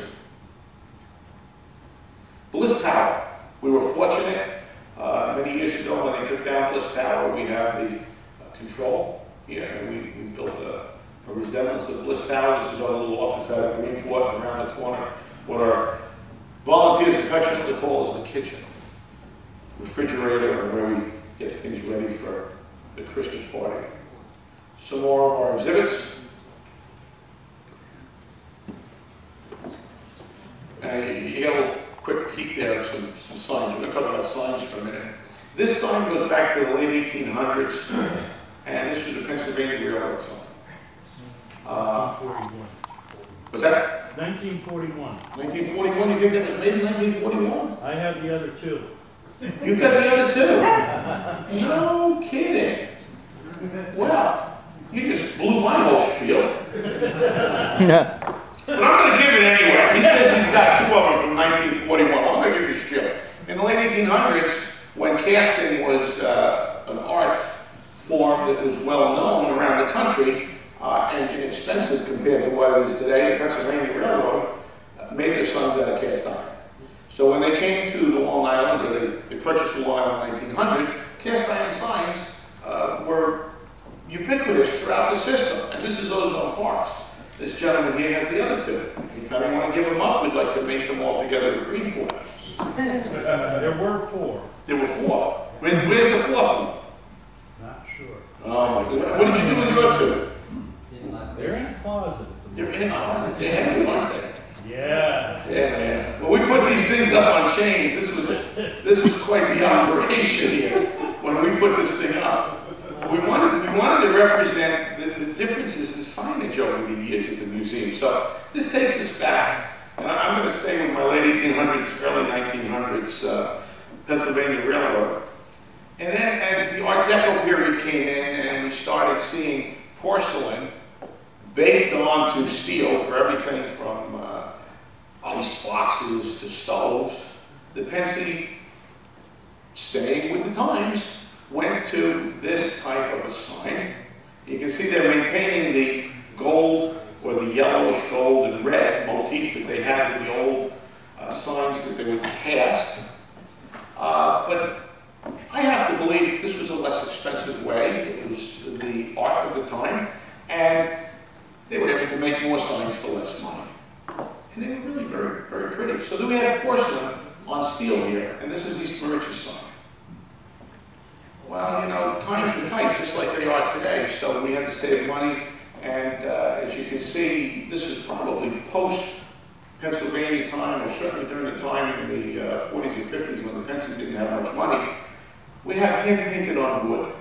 Bliss Tower. We were fortunate many years ago when they took down Bliss Tower, we have the control here, and we built a resemblance of Bliss Tower. This is our little office out of Greenport, and around the corner, what our volunteers affectionately call as the kitchen. Refrigerator, and where we get things ready for the Christmas party. Some more of our exhibits. You got a little quick peek there of some signs. We're going to talk about signs for a minute. This sign goes back to the late 1800s, and this was a Pennsylvania Railroad sign. 1941. What's that? 1941. 1941? You think that was made in 1941? I have the other two. You've got the other two? No kidding. Well, you just blew my whole spiel. But I'm going to give it anyway. He says he's got two of them from 1941. Well, I'm going to give you a spiel. In the late 1800s, when casting was an art form that was well known around the country and inexpensive compared to what it is today, the Pennsylvania Railroad made their signs out of cast iron. So when they came to the Long Island, or they purchased the Long Island in 1900, cast iron signs were ubiquitous throughout the system. And this is Ozone Parks. This gentleman here has the other two. If I don't want to give them up, we'd like to make them all together in Greenport. There were four. There were four. Where's the fourth one? Not sure. Oh, my God. What did you do with your two? They're in a closet. They're in a closet. They're heavy, aren't they? Yeah. Yeah. Well, we put these things up on chains. This was quite the operation here when we put this thing up. We wanted to represent the differences in signage over the years at the museum. So this takes us back, and I'm going to stay with my late 1800s, early 1900s Pennsylvania Railroad. And then as the Art Deco period came in and we started seeing porcelain baked onto steel for everything from ice boxes to stoves, the Pennsy, staying with the times, went to this type of a sign. You can see they're maintaining the gold or the yellowish gold and red motif that they had in the old signs that they would cast. But I have to believe this was a less expensive way. It was the art of the time, and they were able to make more signs for less money. And they were really very, very pretty. So then we have porcelain on steel here, and this is East Mauritius sign. Well, you know, times were tight, just like they are today, so we had to save money, and as you can see, this is probably post-Pennsylvania time, or certainly during the time in the 40s and 50s when the Pennsys didn't have much money. We have hand-painted on wood.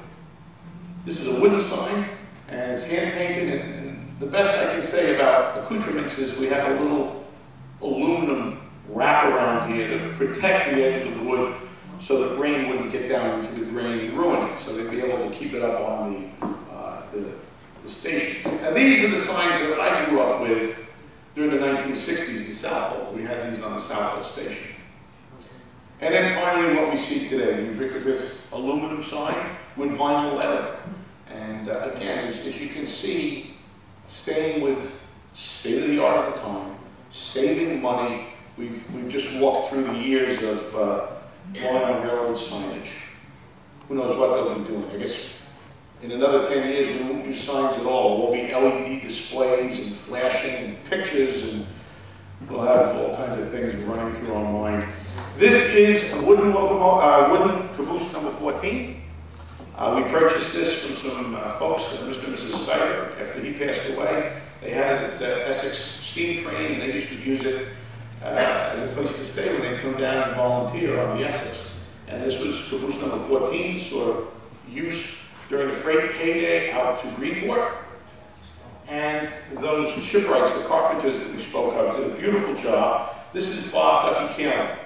This is a wooden sign, and it's hand-painted, and the best I can say about accoutrements is we have a little aluminum wraparound here to protect the edge of the wood so that rain wouldn't get down into the grain and ruin it, so they'd be able to keep it up on the station. Now these are the signs that I grew up with during the 1960s in Southhold. We had these on the Southhold station. And then finally what we see today, the ubiquitous aluminum sign with vinyl lettering. And again, as you can see, staying with state-of-the-art at the time, saving money. We've just walked through the years of Long Island Railroad signage. Who knows what they'll be doing? I guess in another 10 years we won't do signs at all. We'll be LED displays and flashing and pictures, and we'll have all kinds of things running through our mind. This is a wooden caboose number 14. We purchased this from some folks, Mr. and Mrs. Sider, after he passed away. They had it at Essex Steam Train, and they used to use it as a place to stay when they come down and volunteer on the Essex. And this was caboose number 14, sort of use during the freight heyday out to Greenport. And those shipwrights, the carpenters that we spoke of, did a beautiful job. This is Bob Ducky Cannon,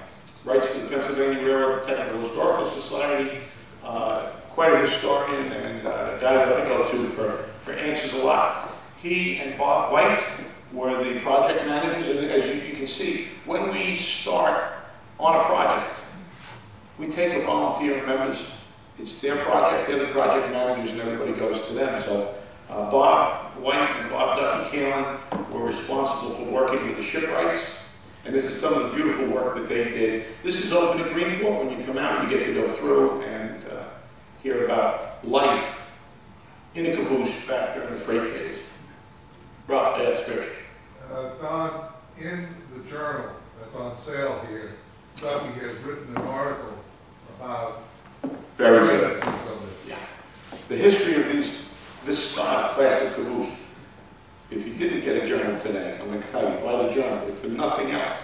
writes for the Pennsylvania Railroad Technical Historical Society, quite a historian and a guy that I go to for answers a lot. He and Bob White were the project managers, and as you can see, when we start on a project, we take the volunteer members. It's their project, they're the project managers, and everybody goes to them. So Bob White and Bob Ducky Cannon were responsible for working with the shipwrights, and this is some of the beautiful work that they did. This is open at Greenport. When you come out, you get to go through and hear about life in a caboose back during the freight days. Rob, yes, Rich. Don, in the journal that's on sale here, Ducky has written an article about very good. Yeah. The history of this style classic caboose. If you didn't get a journal today, I'm going to tell you, buy the journal. If for nothing else,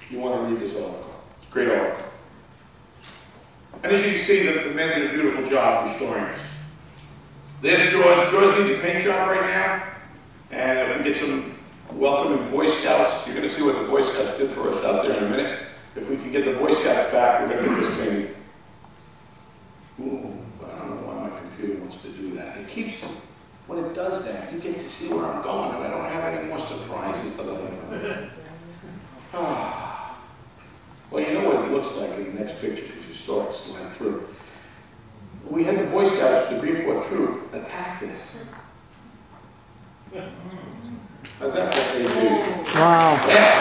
you want to read this article. It's a great article. And as you can see, the men did a beautiful job restoring this. There's George. George needs a paint job right now. And if we get some welcoming Boy Scouts, you're going to see what the Boy Scouts did for us out there in a minute. If we can get the Boy Scouts back, we're going to get this painting. Ooh, I don't know why my computer wants to do that. It keeps, when it does that, you get to see where I'm going, and I don't have any more surprises to let you know. Well, you know what it looks like in the next picture, because you saw it slide through. We had the Boy Scouts, the Greenport Troop, attack this. How's that for AV? Wow. Yeah.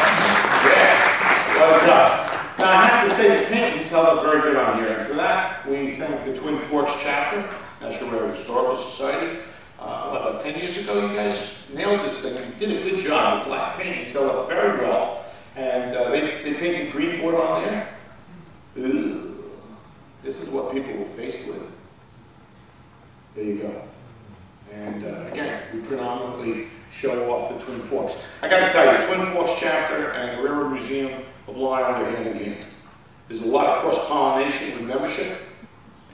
Well done. Now, I have to say the paintings held up very good on here, and for that, we thank the Twin Forks chapter, National Railroad Historical Society. About 10 years ago, you guys nailed this thing. You did a good job with black paint. It held up very well, and they painted Greenport on there. Ooh, this is what people were faced with. There you go. And again, we predominantly show off the Twin Forks. I got to tell you, Twin Forks chapter and the Railroad Museum of Long Island are hand in hand. There's a lot of cross-pollination with membership.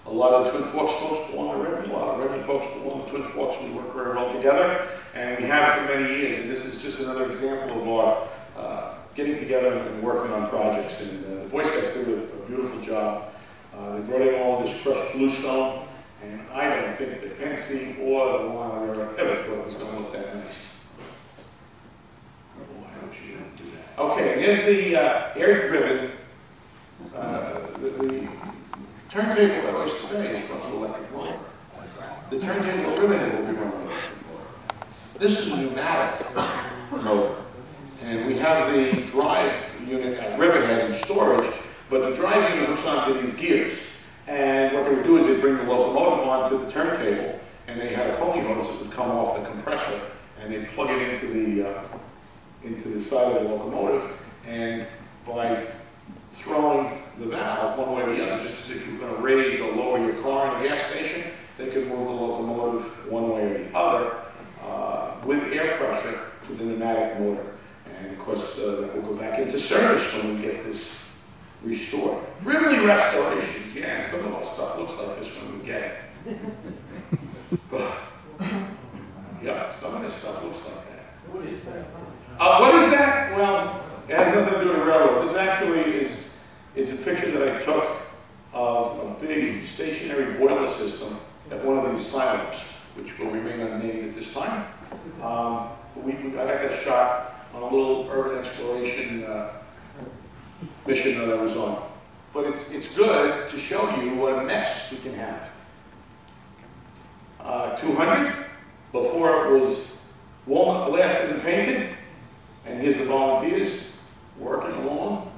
A lot of the Twin Forks folks belong to Redmond, a lot of Redmond folks belong to Twin Forks. We work very well together, and we have for many years. And this is just another example of our getting together and working on projects. And the Boy Scouts did a beautiful job. They brought in all this crushed bluestone, and I don't think the Pensy or the Long Island Railroad ever thought it was going to look that nice. Why don't you do that? Okay, and here's the air-driven, the turntable at Oyster Bay is running electric motor. The turntable at Riverhead will be running electric motor. This is a pneumatic motor. And we have the drive unit at Riverhead in storage, but the drive unit hooks onto these gears. And what they would do is they'd bring the locomotive onto the turntable, and they had a pony hose that would come off the compressor, and they'd plug it into the side of the locomotive, and by throwing the valve one way or the other, just as if you were going to raise or lower your car in a gas station, they could move the locomotive one way or the other with air pressure to the pneumatic motor. And of course, that will go back into service when we get this restored. Really restorations, yeah, some of our stuff looks like this when we get it. Yeah, some of this stuff looks like that. What is that? What is that? Well, it has nothing to do with the railroad. This actually is a picture that I took of a big stationary boiler system at one of these silos, which will remain unnamed at this time. I got that shot on a little urban exploration mission that I was on. But it's good to show you what a mess we can have. 200, before it was walnut blasted and painted, and here's the volunteers working along.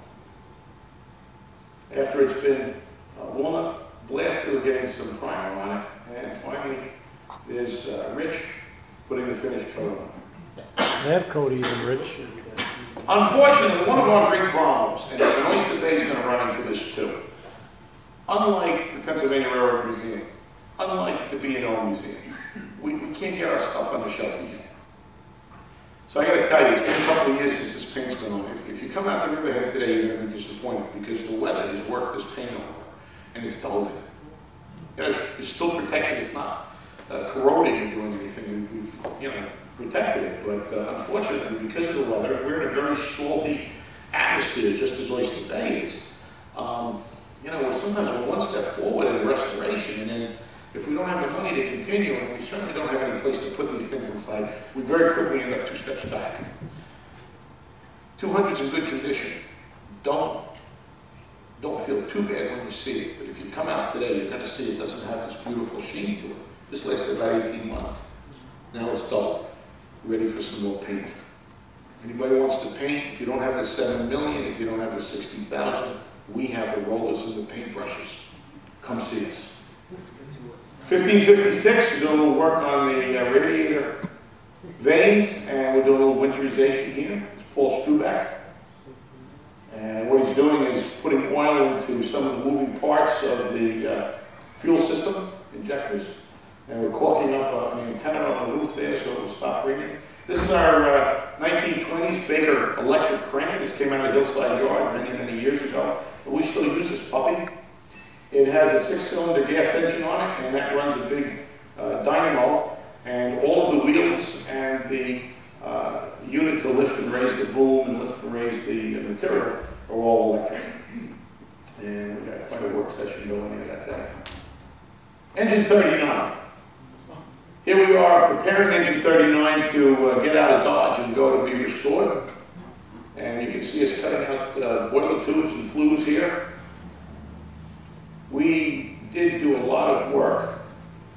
After it's been walnut blasted, we're getting some primer on it, and finally there's Rich putting the finished coat on. They have Cody and Rich. Unfortunately, one of our big problems, and Oyster Bay is going to run into this too, unlike the Pennsylvania Railroad Museum, unlike the B&O Museum, we can't get our stuff on the shelf yet. So I got to tell you, it's been a couple of years since this paint's been on. If you come out to Riverhead today, you're going to be disappointed because the weather has worked this paint over, and it's dulled it. You know, it's still protected. It's not corroding or doing anything. We've protected it, but unfortunately, because of the weather, we're in a very salty atmosphere, just as Oyster Bay is. Sometimes we're one step forward in restoration, and then if we don't have the money to continue, and we certainly don't have any place to put these things inside, we very quickly end up 2 steps back. 200's in good condition. Don't feel too bad when you see it, but if you come out today, you're going to see it doesn't have this beautiful sheen to it. This lasted about 18 months. Now it's dulled, ready for some more paint. Anybody wants to paint, if you don't have the $7 million, if you don't have the $60,000, we have the rollers and the paintbrushes. Come see us. 1556, we're doing a little work on the radiator vanes, and we're doing a little winterization here. It's Paul Strubeck. And what he's doing is putting oil into some of the moving parts of the fuel system, injectors. And we're caulking up an antenna on the roof there so it will stop ringing. This is our 1920s Baker electric crane. This came out of Hillside Yard many, many years ago. But we still use this puppy. It has a 6-cylinder gas engine on it, and that runs a big dynamo. And all of the wheels and the unit to lift and raise the boom and lift and raise the material are all electric. And we got quite a work session going in that day. Engine 39. Here we are preparing engine 39 to get out of Dodge and go to be restored. And you can see us cutting out boiler tubes and flues here. We did do a lot of work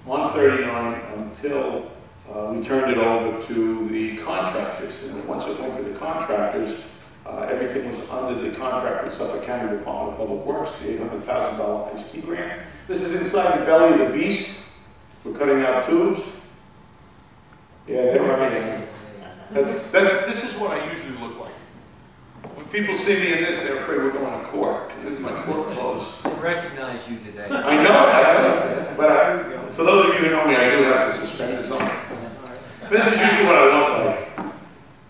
on 39 until we turned it over to the contractors. And once it went to the contractors, everything was under the contract with Suffolk County Department of Public Works, the $800,000 ICE-T grant. This is inside the belly of the beast. We're cutting out tubes. Yeah, they're running. This is what I usually look like. When people see me in this, they're afraid we're going to court. This is my court clothes. I recognize you today. I know, but For those of you who know me, I do have to suspend this on. This is usually what I look like.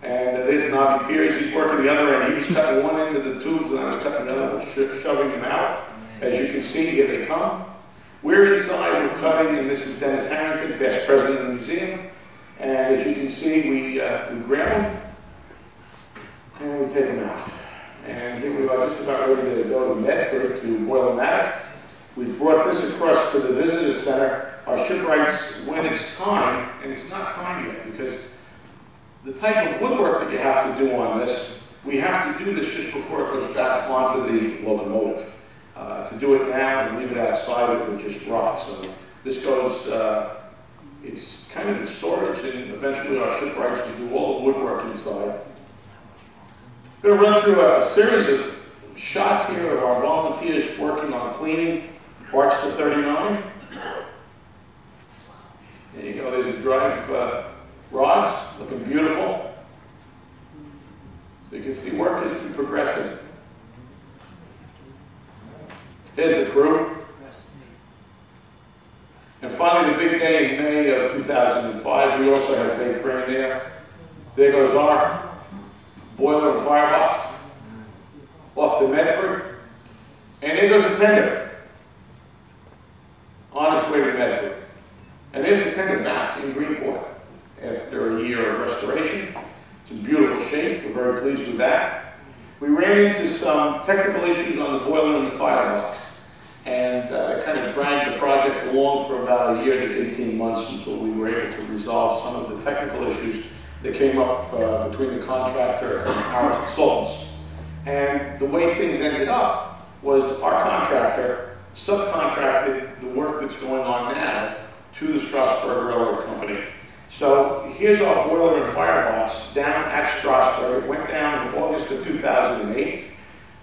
And there's Navi Piers, he's working the other end. He was cutting one end of the tubes and I was cutting the other, shoving them out. As you can see, here they come. We're inside, we're cutting, and this is Dennis Harrington, past president of the museum. And as you can see, we grab them and we take them out. And here we are just about ready to go to Medford to Boiler-Matic. We've brought this across to the visitor center. Our shipwrights, when it's time, and it's not time yet because the type of woodwork that you have to do on this, we have to do this just before it goes back onto the locomotive. To do it now and leave it outside, it would just rot. So this goes, it's kind of in storage, and eventually our shipwrights will do all the woodwork inside. I'm going to run through a series of shots here of our volunteers working on cleaning parts to 39. There you go, there's a drive rods, looking beautiful. So you can see work is progressing. There's the crew. And finally, the big day in May of 2005, we also have Dave Crane there. There goes our boiler and firebox off to Medford. And there goes the tender on its way to Medford. And there's the tender back in Greenport after a year of restoration. It's in beautiful shape. We're very pleased with that. We ran into some technical issues on the boiler and the firebox, and kind of dragged the project along for about a year to 18 months until we were able to resolve some of the technical issues that came up between the contractor and our consultants. And the way things ended up was our contractor subcontracted the work that's going on now to the Strasburg Railroad Company. So here's our boiler and firebox down at Strasburg. It went down in August of 2008.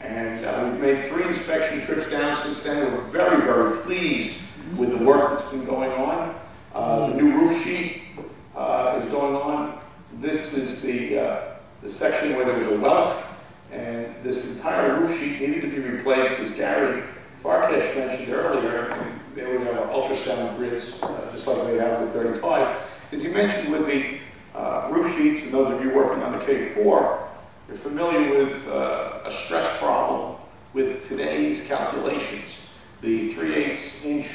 And we've made 3 inspection trips down since then. We're very, very pleased with the work that's been going on. The new roof sheet is going on. This is the section where there was a welt, and this entire roof sheet needed to be replaced, as Gary Farkash mentioned earlier. And there we have our ultrasound grids, just like they have with 35. As you mentioned with the roof sheets, and those of you working on the K4, you're familiar with a stress problem with today's calculations. The 3/8"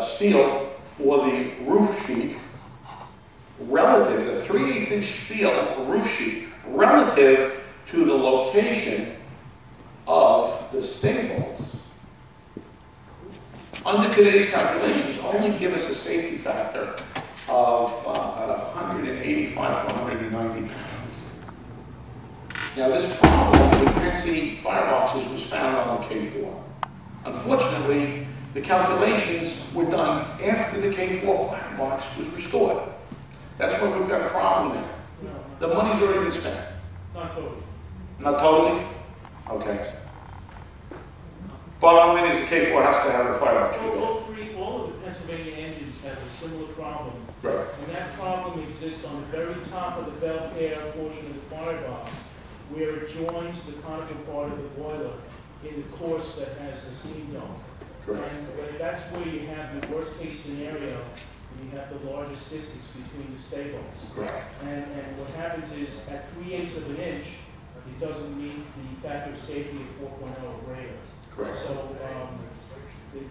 steel for the roof sheet relative, the 3/8" steel roof sheet relative to the location of the staples, under today's calculations, only give us a safety factor of 185 to 190 pounds. Now this problem with Pensy fireboxes was found on the K4. Unfortunately, the calculations were done after the K4 firebox was restored. That's where we've got a problem there. The money's already been spent. Not totally. Not totally? Okay. Bottom line is the K4 has to have a firebox. All of the Pennsylvania engines have a similar problem. Right. And that problem exists on the very top of the bell pair portion of the firebox, where it joins the conical part of the boiler in the course that has the steam dome. Correct. And that's where you have the worst case scenario, and you have the largest distance between the staples. Correct. And what happens is, at 3/8 of an inch, it doesn't meet the factor of safety of 4.0 or greater. Correct. So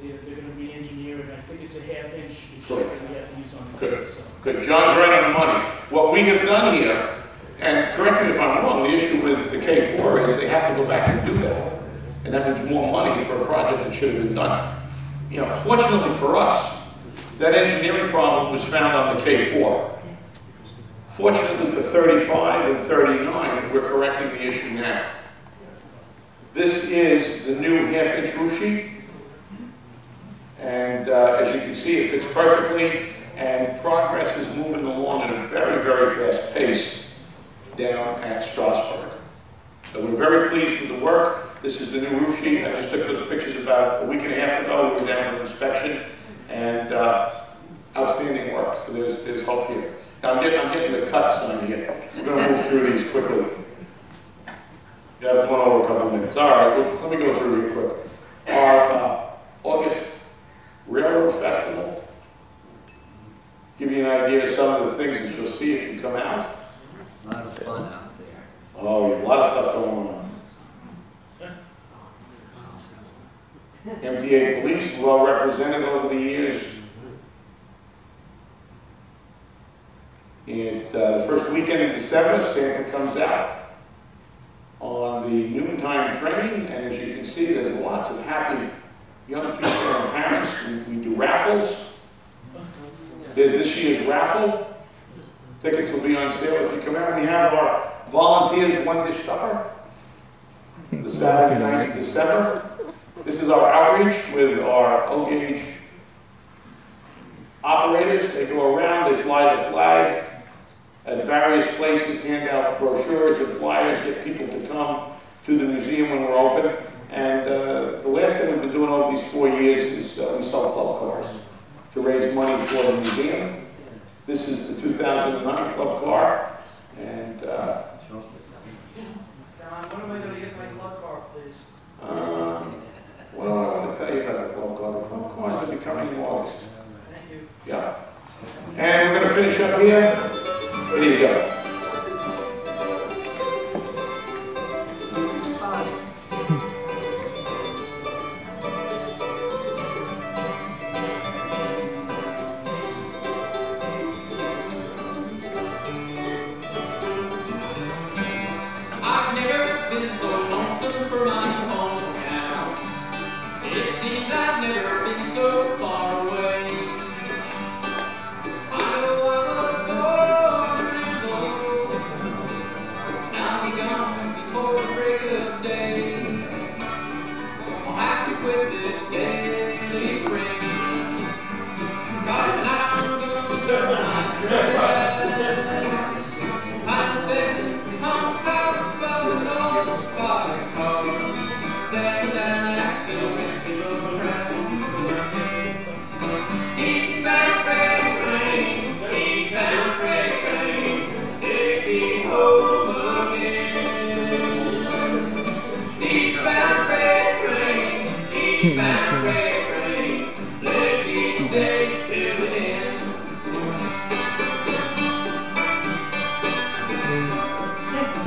they're going to re-engineer it, and I think it's a 1/2 inch that we have to use on the Good. so. Good. John's right on the money. What we have done here, and correct me if I'm wrong, the issue with the K4 is they have to go back and do that. And that means more money for a project that should have been done. You know, fortunately for us, that engineering problem was found on the K4. Fortunately for 35 and 39, we're correcting the issue now. This is the new 1/2 inch roof sheet. And as you can see, it fits perfectly, and progress is moving along at a very, very fast pace down at Strasburg. So we're very pleased with the work. This is the new roof sheet. I just took those pictures about a week and a half ago. We were down for inspection, and outstanding work. So there's hope here. Now I'm getting the cuts on here. We're going to move through these quickly. Yeah, there's one over a couple of minutes. All right, let me go through real quick. Our August Railroad Festival Oh, we have a lot of stuff going on. MTA police, well represented over the years. And the first weekend in December, Santa comes out on the noontime train, and as you can see, there's lots of happy young people and parents. We do raffles. There's this year's raffle. Tickets will be on sale if you come out. We have our volunteers one-dish supper, the Saturday night in December. This is our outreach with our O-gauge operators. They go around, they fly the flag at various places, hand out brochures and flyers, get people to come to the museum when we're open. And the last thing we've been doing over these 4 years is we sell club cars to raise money for the museum. This is the 2009 club car. And John, when am I going to get my club car, please? What do I want to tell you about the club car? The club cars are becoming in August. Thank you. Yeah. And we're going to finish up here. Here you go. I've never been so lonesome for my hometown. It seems I've never been so far away. I know I was so miserable. I'll be gone before the break of day. I'll have to quit this daily ring. God, I'm gonna serve my dread. I'm sick. I'm proud of an old fire car. Say that to whiskey around. Eastbound freight train, eastbound freight train, take me home again. Eastbound freight train, eastbound freight train, let me stay till the end.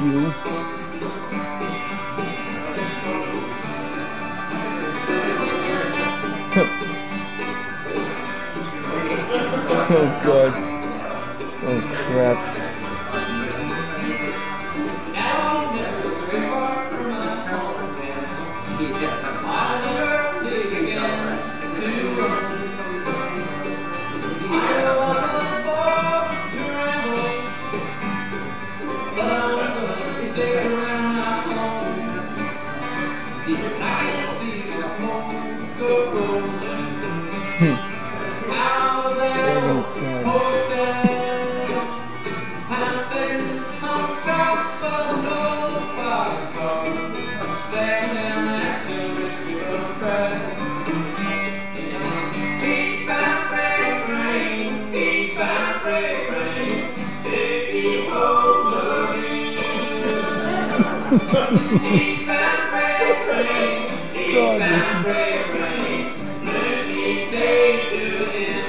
You. Oh God. Oh crap. Now never very far from my home. I'll never live again to run. I know I'm born to ramble, but I'm gonna stick around my home. I can see the smoke go rolling. Out there, Oyster, and I'm sitting on top of an old boxcar, staring down that Hicksville track. Eastbound freight train, eastbound freight train, take me home again. Eastbound freight train, eastbound freight train, let me stay to the end.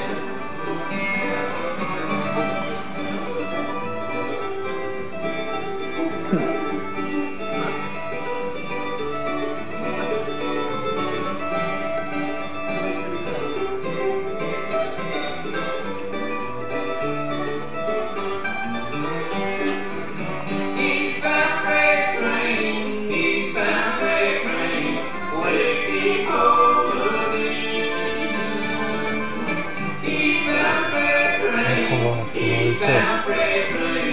Eastbound freight train, eastbound freight train, whiskey home again. Eastbound freight train, eastbound freight train,